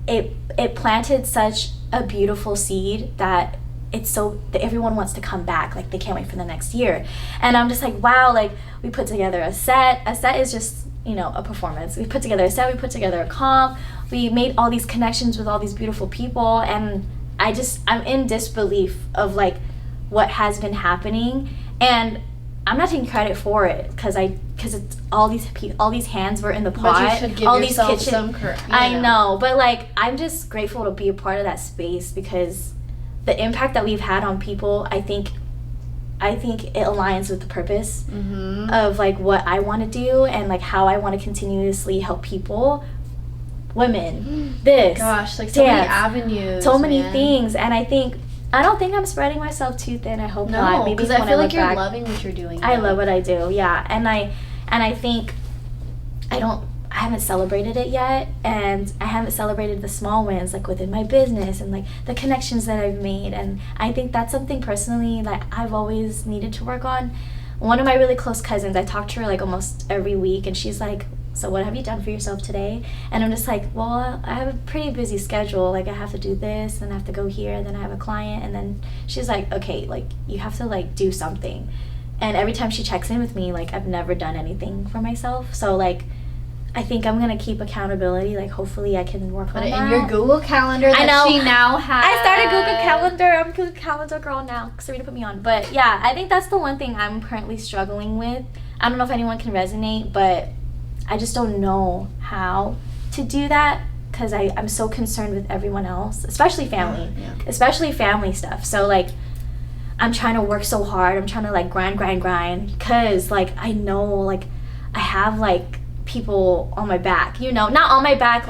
Speaker 2: it planted such a beautiful seed that that everyone wants to come back. Like, they can't wait for the next year. And I'm just like, wow, like we put together a set is just, a performance. We put together a set, we put together a comp, we made all these connections with all these beautiful people, and I'm in disbelief of like what has been happening. And I'm not taking credit for it because it's all these hands were in the pot.
Speaker 1: But you should give
Speaker 2: all
Speaker 1: yourself
Speaker 2: these kitchen.
Speaker 1: I
Speaker 2: know, but like I'm just grateful to be a part of that space, because the impact that we've had on people, I think it aligns with the purpose of like what I want to do, and like how I want to continuously help people, women,
Speaker 1: gosh, like so
Speaker 2: dance,
Speaker 1: many avenues,
Speaker 2: so many things. And I don't think I'm spreading myself too thin. I hope not. Maybe
Speaker 1: because I feel like you're loving what you're doing.
Speaker 2: I love what I do. Yeah, and I think I haven't celebrated it yet, and I haven't celebrated the small wins, like within my business, and like the connections that I've made. And I think that's something personally that I've always needed to work on. One of my really close cousins, I talk to her like almost every week, and she's like, so what have you done for yourself today? And I'm just like, well, I have a pretty busy schedule. Like, I have to do this, and I have to go here, and then I have a client. And then she's like, okay, like you have to like do something. And every time she checks in with me, like I've never done anything for myself. So like I think I'm gonna keep accountability. Like, hopefully I can work on that.
Speaker 1: Put it in your Google Calendar that she now has.
Speaker 2: I started Google Calendar. I'm a Google Calendar girl now. Serena put me on. But yeah, I think that's the one thing I'm currently struggling with. I don't know if anyone can resonate, but I just don't know how to do that, because I'm so concerned with everyone else, especially family, especially family stuff. So like I'm trying to work so hard. I'm trying to like grind, because like I know like I have like people on my back, not on my back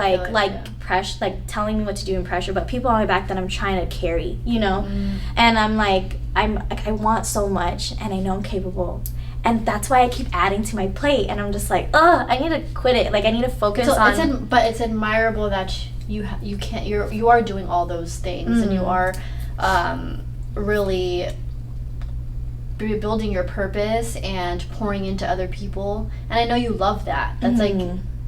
Speaker 2: pressure, like telling me what to do and pressure, but people on my back that I'm trying to carry, And I'm like I want so much, and I know I'm capable. And that's why I keep adding to my plate, and I'm just like, I need to quit it. Like, I need to focus on.
Speaker 1: But it's admirable that you are doing all those things, and you are really building your purpose and pouring into other people. And I know you love that. That's like,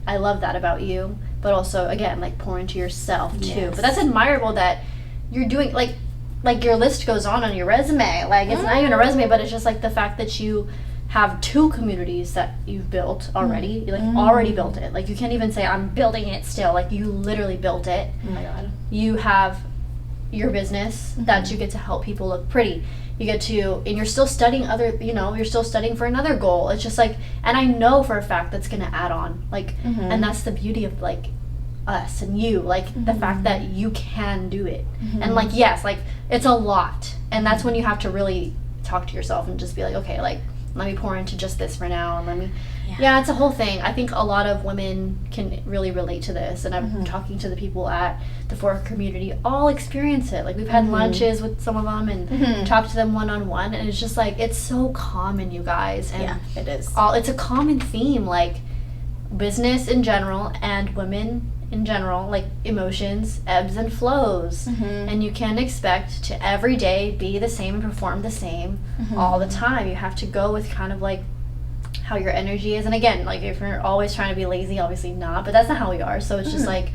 Speaker 1: I love that about you. But also, again, like pour into yourself too. Yes. But that's admirable that you're doing like your list goes on your resume. Like, it's not even a resume, but it's just like the fact that you have 2 communities that you've built already. You already built it. Like, you can't even say I'm building it still. Like, you literally built it.
Speaker 2: Oh my God.
Speaker 1: You have your business that you get to help people look pretty. You get to, and you're still studying you're still studying for another goal. It's just like, and I know for a fact that's gonna add on. Like, and that's the beauty of like us and you, like the fact that you can do it. And like, yes, like it's a lot. And that's when you have to really talk to yourself and just be like, okay, like let me pour into just this for now, and let me it's a whole thing. I think a lot of women can really relate to this, and I'm talking to the people at the Fork community, all experience it. Like, we've had lunches with some of them and talked to them one-on-one, and it's just like, it's so common, you guys. And
Speaker 2: it is.
Speaker 1: It's a common theme, like business in general and women in general, like emotions, ebbs and flows. And you can't expect to every day be the same and perform the same all the time. You have to go with kind of like how your energy is. And again, like if you're always trying to be lazy, obviously not, but that's not how we are. So it's just like,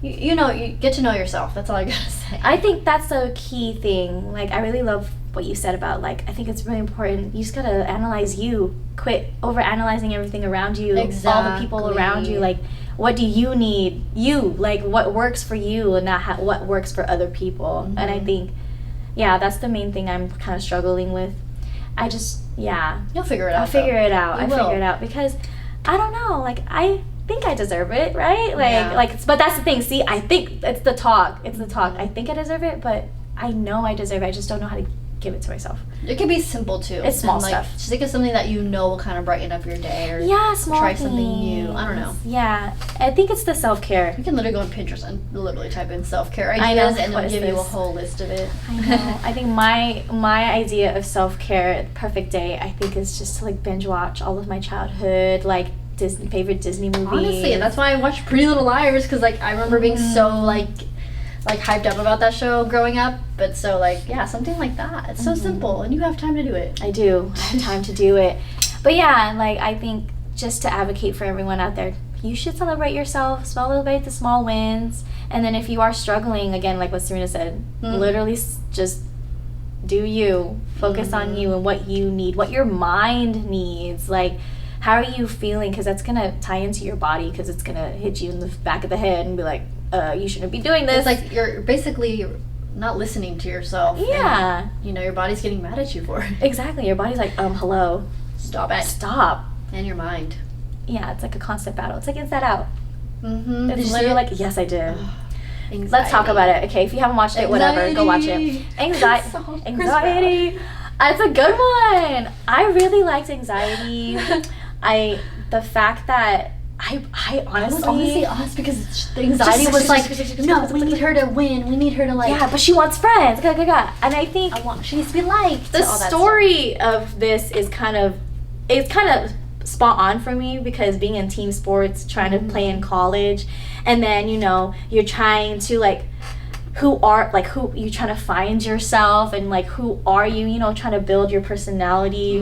Speaker 1: you know, you get to know yourself. That's all I gotta say.
Speaker 2: I think that's a key thing. Like, I really love what you said about, like, I think it's really important. You just gotta analyze you. Quit over analyzing everything around you. All the people around you. Like, what do you need? You. Like, what works for you and not what works for other people. And I think, yeah, that's the main thing I'm kind of struggling with. I just,
Speaker 1: You'll figure it out.
Speaker 2: I'll figure it out. I figure it out because, I don't know, like, I think I deserve it, right? Like, but that's the thing. See, I think it's the talk. It's the talk. I think I deserve it, but I know I deserve it. I just don't know how to give it to myself.
Speaker 1: It can be simple too.
Speaker 2: It's small
Speaker 1: and,
Speaker 2: stuff.
Speaker 1: Just think of something that you know will kind of brighten up your day, or
Speaker 2: small
Speaker 1: try
Speaker 2: things.
Speaker 1: something new. I don't know.
Speaker 2: Yeah, I think it's the self-care.
Speaker 1: You can literally go on Pinterest and literally type in self-care ideas, and it'll give you a whole list of it.
Speaker 2: I know. I think my idea of self-care, perfect day, I think is just to like binge watch all of my childhood, like favorite Disney movies.
Speaker 1: Honestly, and that's why I watched Pretty Little Liars, because like I remember being so like hyped up about that show growing up. But so like something like that. It's so simple, and you have time to do it.
Speaker 2: I do. I have time to do it. But yeah, like I think just to advocate for everyone out there, you should celebrate yourself, celebrate the small wins, and then if you are struggling, again, like what Serena said, literally just do you. Focus on you and what you need, what your mind needs. Like, how are you feeling? Because that's going to tie into your body, because it's going to hit you in the back of the head and be like, you shouldn't be doing this.
Speaker 1: It's like you're basically not listening to yourself.
Speaker 2: Yeah.
Speaker 1: And, you know, your body's getting mad at you for it.
Speaker 2: Exactly. Your body's like, hello.
Speaker 1: Stop it.
Speaker 2: Stop.
Speaker 1: And your mind.
Speaker 2: Yeah, it's like a constant battle. It's like Inside Out.
Speaker 1: Mm-hmm.
Speaker 2: It's literally like, yes, I did.
Speaker 1: Anxiety.
Speaker 2: Let's talk about it. Okay, if you haven't watched it, whatever, go watch it. Anxiety. It's a good one. I really liked Anxiety. The fact that I honestly
Speaker 1: us, because the anxiety was like, no, we need her to win. We need her to like.
Speaker 2: Yeah, but she wants friends. And I think
Speaker 1: she needs to be liked.
Speaker 2: The story of this is kind of spot on for me, because being in team sports, trying to play in college, and then you're trying to who you're trying to find yourself, and like who are you, trying to build your personality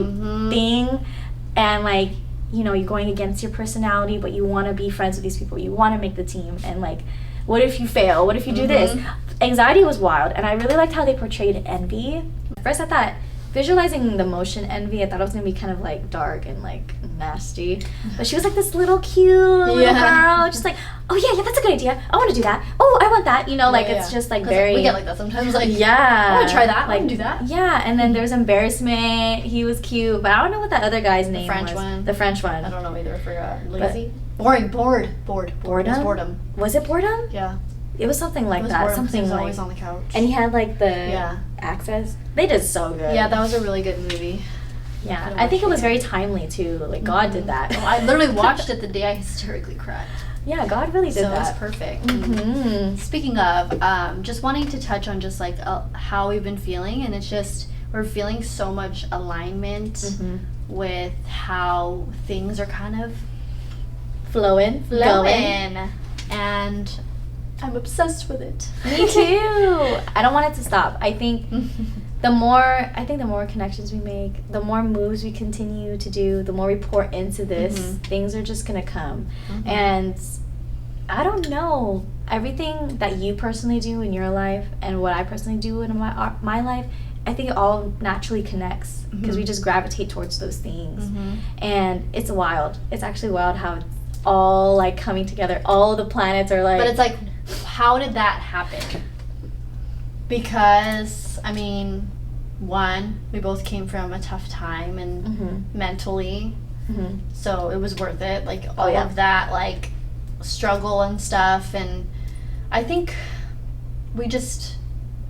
Speaker 2: thing, and you're going against your personality, but you want to be friends with these people, you want to make the team, and like, what if you fail, what if you do this? Anxiety was wild, and I really liked how they portrayed envy. First I thought, visualizing the emotion envy, I thought it was going to be kind of like dark and like nasty, but she was like this little cute little girl, just like, oh yeah, that's a good idea, I want to do that, oh I want that, it's just like very,
Speaker 1: we get like that sometimes, like,
Speaker 2: yeah,
Speaker 1: I want to try that, I want to do that.
Speaker 2: Yeah, and then there's embarrassment, he was cute, but I don't know what that other guy's name was. The French one.
Speaker 1: I don't know either, I forgot. Lazy? Bored.
Speaker 2: Boredom? Was it boredom?
Speaker 1: Yeah.
Speaker 2: It was something like that. Something
Speaker 1: he was
Speaker 2: like,
Speaker 1: always on the couch.
Speaker 2: And he had like the access. They did so good.
Speaker 1: Yeah, that was a really good movie.
Speaker 2: Yeah, I think it was very timely too. Like God did that.
Speaker 1: Well, I literally watched it the day I hysterically cried.
Speaker 2: Yeah, God really did that.
Speaker 1: So it was perfect. Speaking of, just wanting to touch on just like how we've been feeling, and it's just we're feeling so much alignment with how things are kind of
Speaker 2: flowing,
Speaker 1: and I'm obsessed with it.
Speaker 2: Me too. I don't want it to stop. I think the more connections we make, the more moves we continue to do, the more we pour into this, things are just gonna come. And I don't know, everything that you personally do in your life and what I personally do in my life, I think it all naturally connects, because we just gravitate towards those things. And it's wild. It's actually wild how it's all like coming together. All the planets are like.
Speaker 1: But it's like, how did that happen? Because, I mean, one, we both came from a tough time and mentally, so it was worth it. Like all of that, like struggle and stuff, and I think we just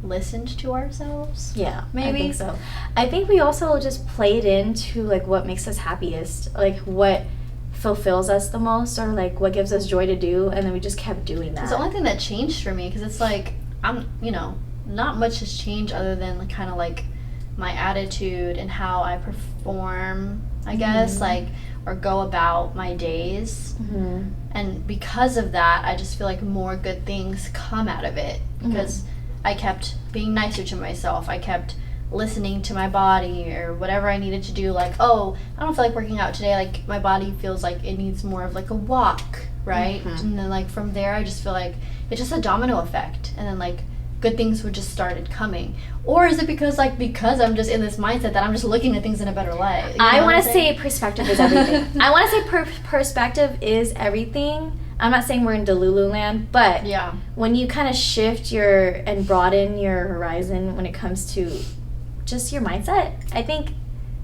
Speaker 1: listened to ourselves.
Speaker 2: Yeah,
Speaker 1: maybe.
Speaker 2: I think so. I think we also just played into like what makes us happiest, like what fulfills us the most, or like what gives us joy to do, and then we just kept doing that.
Speaker 1: It's the only thing that changed for me, because it's like I'm, not much has changed other than kind of like my attitude and how I perform I guess, like, or go about my days. And because of that, I just feel like more good things come out of it, because I kept being nicer to myself. I kept listening to my body or whatever I needed to do. Like, oh, I don't feel like working out today. Like, my body feels like it needs more of like a walk, right? And then like from there, I just feel like it's just a domino effect. And then like good things would just started coming. Or is it because I'm just in this mindset that I'm just looking at things in a better light?
Speaker 2: I want to say perspective is everything. I want to say perspective is everything. I'm not saying we're in Delulu land, but when you kind of shift and broaden your horizon when it comes to just your mindset, I think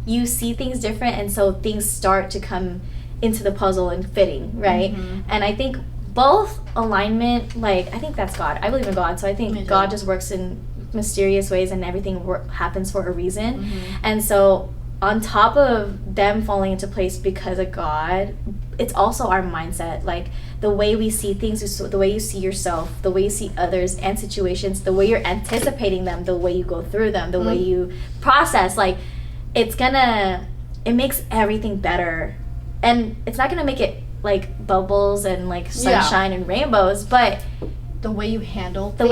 Speaker 2: you see things different, and so things start to come into the puzzle and fitting, right? And I think both alignment, like, I think that's God. I believe in God, so I think God just works in mysterious ways, and everything happens for a reason. And so on top of them falling into place because of God, it's also our mindset, like the way we see things, the way you see yourself, the way you see others and situations, the way you're anticipating them, the way you go through them, the way you process, like it makes everything better. And it's not gonna make it like bubbles and like sunshine and rainbows, but
Speaker 1: the way you handle things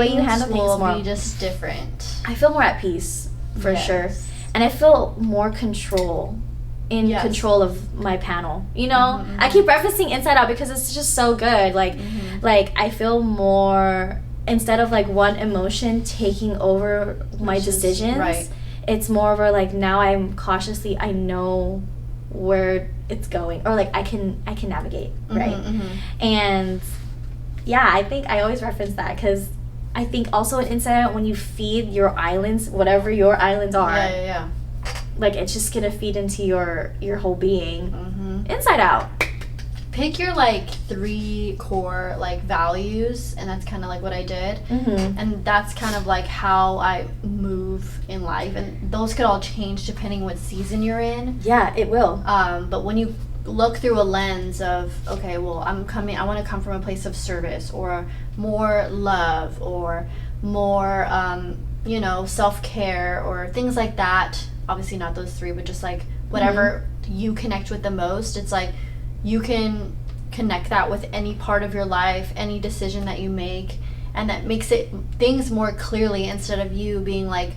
Speaker 1: will be just different.
Speaker 2: I feel more at peace for sure, and I feel more control of my panel, you know. I keep referencing Inside Out because it's just so good, like I feel more, instead of like one emotion taking over my decisions, it's more of a like, now I'm cautiously, I know where it's going, or like I can navigate, right? And I think I always reference that because I think also in Inside Out, when you feed your islands, whatever your islands are, like it's just gonna feed into your whole being. Inside Out.
Speaker 1: Pick your like 3 core like values, and that's kind of like what I did. And that's kind of like how I move in life, and those could all change depending what season you're in.
Speaker 2: Yeah, it will.
Speaker 1: But when you look through a lens of, okay, well, I want to come from a place of service, or more love, or more self-care, or things like that. Obviously not those 3, but just like whatever you connect with the most. It's like you can connect that with any part of your life, any decision that you make, and that makes things more clearly, instead of you being like,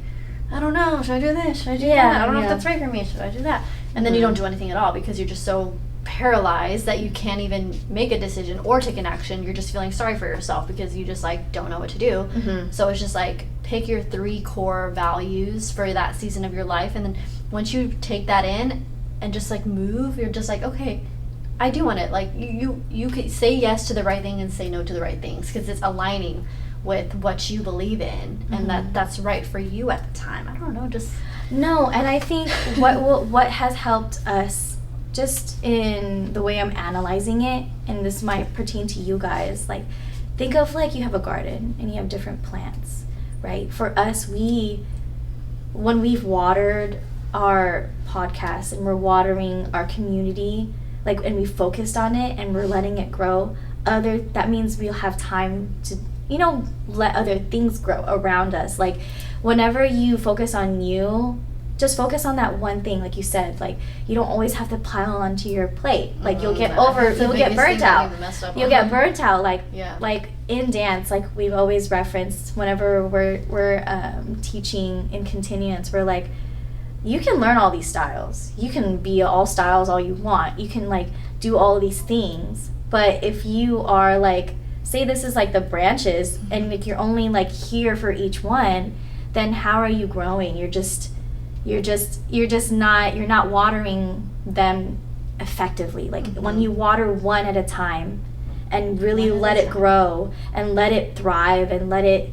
Speaker 1: I don't know, should I do this, should I do that, I don't know if that's right for me, should I do that, and then you don't do anything at all because you're just so paralyzed that you can't even make a decision or take an action. You're just feeling sorry for yourself because you just like don't know what to do. So it's just like, pick your 3 core values for that season of your life, and then once you take that in and just like move, you're just like, okay, I do want it. Like you could say yes to the right thing and say no to the right things, because it's aligning with what you believe in, and that's right for you at the time. I don't know, just
Speaker 2: no. And I think what has helped us, just in the way I'm analyzing it, and this might pertain to you guys, like think of like you have a garden and you have different plants, right? For us, when we've watered our podcast and we're watering our community, like, and we focused on it and we're letting it grow, that means we'll have time to, let other things grow around us. Like, whenever you focus on you, just focus on that one thing, like you said. Like, you don't always have to pile onto your plate. Like, you'll get burnt out. You'll get burnt out. Like in dance, like we've always referenced, whenever we're teaching in continuance, we're like, you can learn all these styles. You can be all styles all you want. You can like do all these things. But if you are like, say this is like the branches, and like you're only like here for each one, then how are you growing? You're not watering them effectively. Like when you water one at a time and really let it grow and let it thrive and let it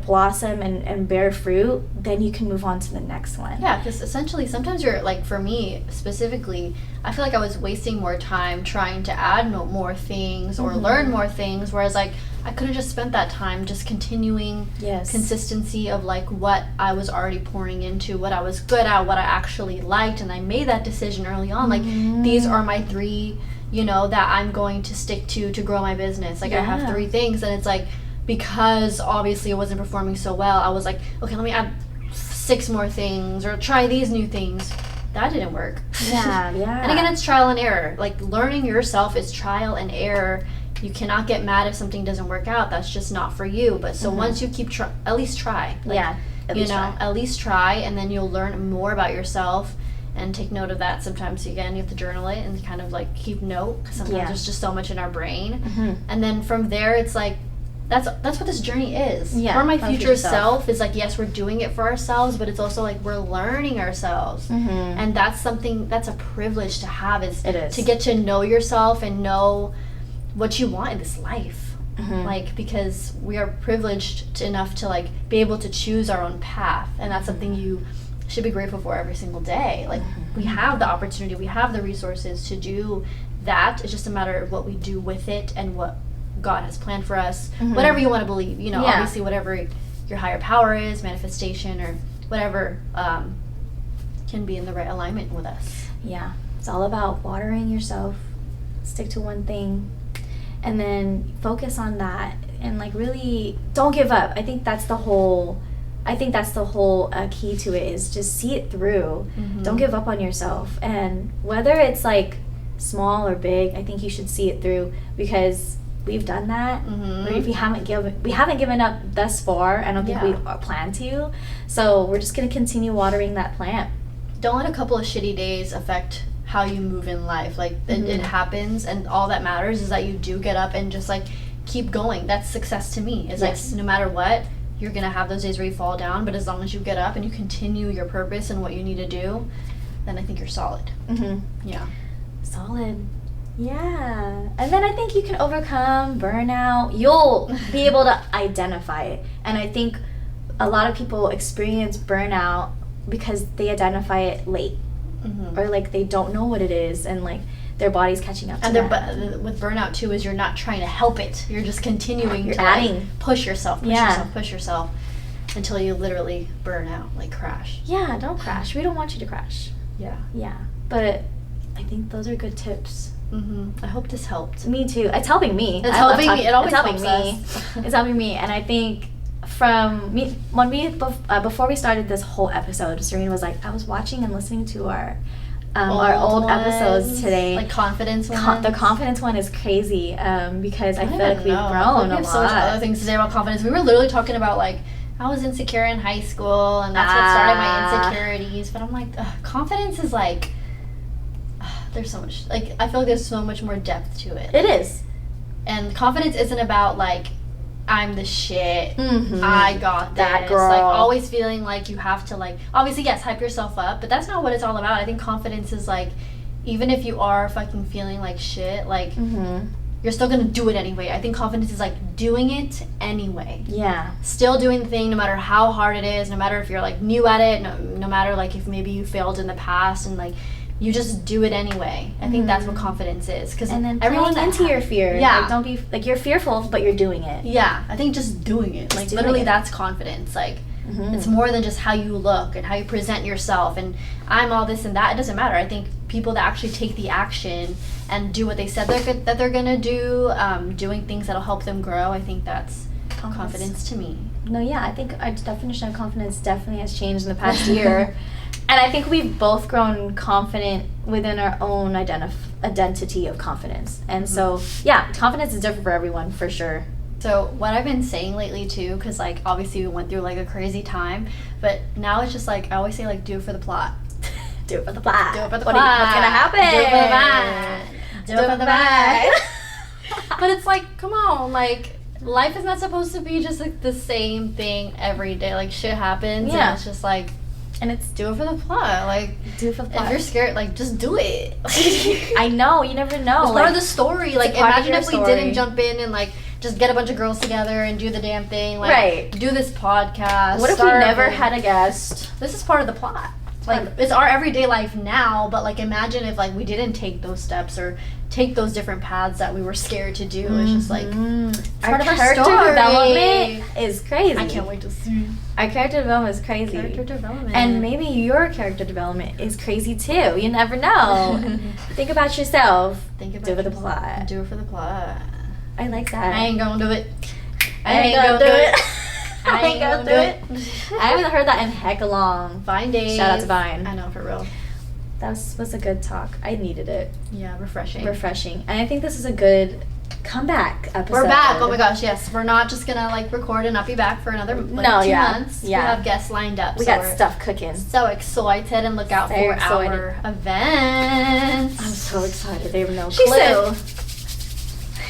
Speaker 2: blossom and bear fruit, then you can move on to the next one.
Speaker 1: Yeah, because essentially sometimes you're like, for me specifically, I feel like I was wasting more time trying to add more things or learn more things, whereas like I could have just spent that time just continuing consistency of like what I was already pouring into, what I was good at, what I actually liked, and I made that decision early on. Like, these are my 3, that I'm going to stick to grow my business. Like, I have 3 things, and it's like, because obviously it wasn't performing so well, I was like, okay, let me add 6 more things or try these new things. that didn't work.
Speaker 2: Yeah.
Speaker 1: And again, it's trial and error. Like, learning yourself is trial and error. You cannot get mad if something doesn't work out. That's just not for you. But so once you keep at least try. Like, at least try, and then you'll learn more about yourself. And take note of that. Sometimes, again, you have to journal it and kind of like keep note, because sometimes there's just so much in our brain. And then from there, it's like, that's what this journey is. For my future self is like, yes, we're doing it for ourselves, but it's also like we're learning ourselves. And that's something, that's a privilege to have, is to get to know yourself and know what you want in this life. Like, because we are privileged enough to like be able to choose our own path, and that's something you should be grateful for every single day. Like, we have the opportunity, we have the resources to do that. It's just a matter of what we do with it and what God has planned for us. Whatever you want to believe, obviously whatever your higher power is, manifestation or whatever, can be in the right alignment with us.
Speaker 2: It's all about watering yourself, stick to one thing, and then focus on that, and like really don't give up. I think that's the whole key to it, is just see it through. Don't give up on yourself. And whether it's like small or big, I think you should see it through, because we've done that. We haven't given up thus far. I don't think we plan to. So we're just going to continue watering that plant.
Speaker 1: Don't let a couple of shitty days affect how you move in life. Like, it happens, and all that matters is that you do get up and just like keep going. That's success to me. It's like, no matter what, you're going to have those days where you fall down, but as long as you get up and you continue your purpose and what you need to do, then I think you're solid.
Speaker 2: Solid. Yeah. And then I think you can overcome burnout. You'll be able to identify it. And I think a lot of people experience burnout because they identify it late. Or like they don't know what it is, and like their body's catching up to that.
Speaker 1: With burnout too, is you're not trying to help it. You're just continuing to
Speaker 2: adding.
Speaker 1: Push yourself until you literally burn out, like crash.
Speaker 2: Yeah, don't crash. We don't want you to crash. Yeah. But I think those are good tips.
Speaker 1: I hope this helped.
Speaker 2: Me too. It's helping me.
Speaker 1: It's helping me. It always helps
Speaker 2: me. It's helping me. And I think from me, when before we started this whole episode, Serene was like, I was watching and listening to our old episodes today.
Speaker 1: Like confidence ones.
Speaker 2: The confidence one is crazy, because I feel like we've grown a lot. We have so much
Speaker 1: other things to say about confidence. We were literally talking about like, I was insecure in high school, and that's what started my insecurities. But I'm like, confidence is like, there's so much, like, I feel like there's so much more depth to it.
Speaker 2: It is.
Speaker 1: And confidence isn't about like, I'm the shit, I got this.
Speaker 2: That girl.
Speaker 1: Like, always feeling like you have to, like, obviously, yes, hype yourself up, but that's not what it's all about. I think confidence is like, even if you are fucking feeling like shit, like, you're still gonna do it anyway. I think confidence is like doing it anyway. Still doing the thing, no matter how hard it is, no matter if you're like new at it, no matter like if maybe you failed in the past, and like, you just do it anyway. I think that's what confidence is. Cause
Speaker 2: and then everyone's into your fear. Like, don't be like, you're fearful, but you're doing it.
Speaker 1: I think just doing it. Like, literally, that's confidence. Like, it's more than just how you look and how you present yourself and I'm all this and that. It doesn't matter. I think people that actually take the action and do what they said that they're gonna do, doing things that'll help them grow, I think that's confidence to me.
Speaker 2: No, I think our definition of confidence definitely has changed in the past year. And I think we've both grown confident within our own identity of confidence. And so, confidence is different for everyone, for sure.
Speaker 1: So what I've been saying lately, too, because, like, obviously we went through, like, a crazy time, but now it's just, like, I always say, like, do it for the plot.
Speaker 2: Do it for the plot.
Speaker 1: Do it for the plot.
Speaker 2: What's going to happen?
Speaker 1: Do it for the vibe. Do it for the vibe. But it's, like, come on, like, life is not supposed to be just, like, the same thing every day. Like, shit happens, and it's just, like, and it's do it for the plot. Like,
Speaker 2: do it for the plot.
Speaker 1: If you're scared, like, just do it.
Speaker 2: I know, you never know.
Speaker 1: It's part of the story. Like, imagine if we didn't jump in and, like, just get a bunch of girls together and do the damn thing. Like, do this podcast.
Speaker 2: What if we never had a guest?
Speaker 1: This is part of the plot. Like, it's our everyday life now, but, like, imagine if, like, we didn't take those steps or take those different paths that we were scared to do. It's just, like, it's part of our
Speaker 2: character development is crazy.
Speaker 1: I can't wait to see.
Speaker 2: Our character development is crazy.
Speaker 1: Character development.
Speaker 2: And maybe your character development is crazy, too. You never know. Think about yourself.
Speaker 1: Do it
Speaker 2: for the plot.
Speaker 1: Do it for the plot.
Speaker 2: I like that.
Speaker 1: I ain't gonna do it.
Speaker 2: I ain't gonna do it. I ain't gonna do it. I haven't heard that in heck long.
Speaker 1: Vine days.
Speaker 2: Shout out to Vine.
Speaker 1: I know, for real.
Speaker 2: That was a good talk. I needed it.
Speaker 1: Yeah, refreshing.
Speaker 2: And I think this is a good comeback episode.
Speaker 1: We're back. Oh my gosh, yes. We're not just gonna like record and not be back for another 2 months.
Speaker 2: Yeah.
Speaker 1: We have guests lined up.
Speaker 2: We got stuff cooking.
Speaker 1: So excited, and look out for our events.
Speaker 2: I'm so excited. They have no
Speaker 1: She
Speaker 2: clue.
Speaker 1: said,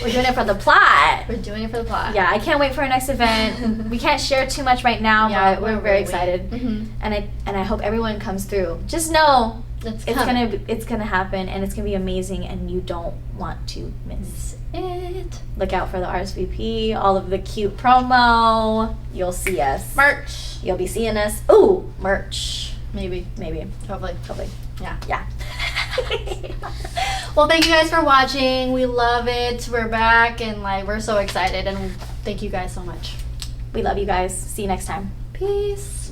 Speaker 2: We're doing it for the plot.
Speaker 1: We're doing it for the plot.
Speaker 2: Yeah, I can't wait for our next event. We can't share too much right now, but we're very excited.
Speaker 1: Mm-hmm.
Speaker 2: And I hope everyone comes through. Just know it's gonna happen, and it's gonna be amazing, and you don't want to miss it. Look out for the RSVP, all of the cute promo. You'll see us.
Speaker 1: Merch.
Speaker 2: You'll be seeing us. Ooh, merch.
Speaker 1: Maybe.
Speaker 2: Hopefully. Yeah.
Speaker 1: Well, thank you guys for watching. We love it. We're back, and like we're so excited, and thank you guys so much.
Speaker 2: We love you guys. See you next time.
Speaker 1: Peace.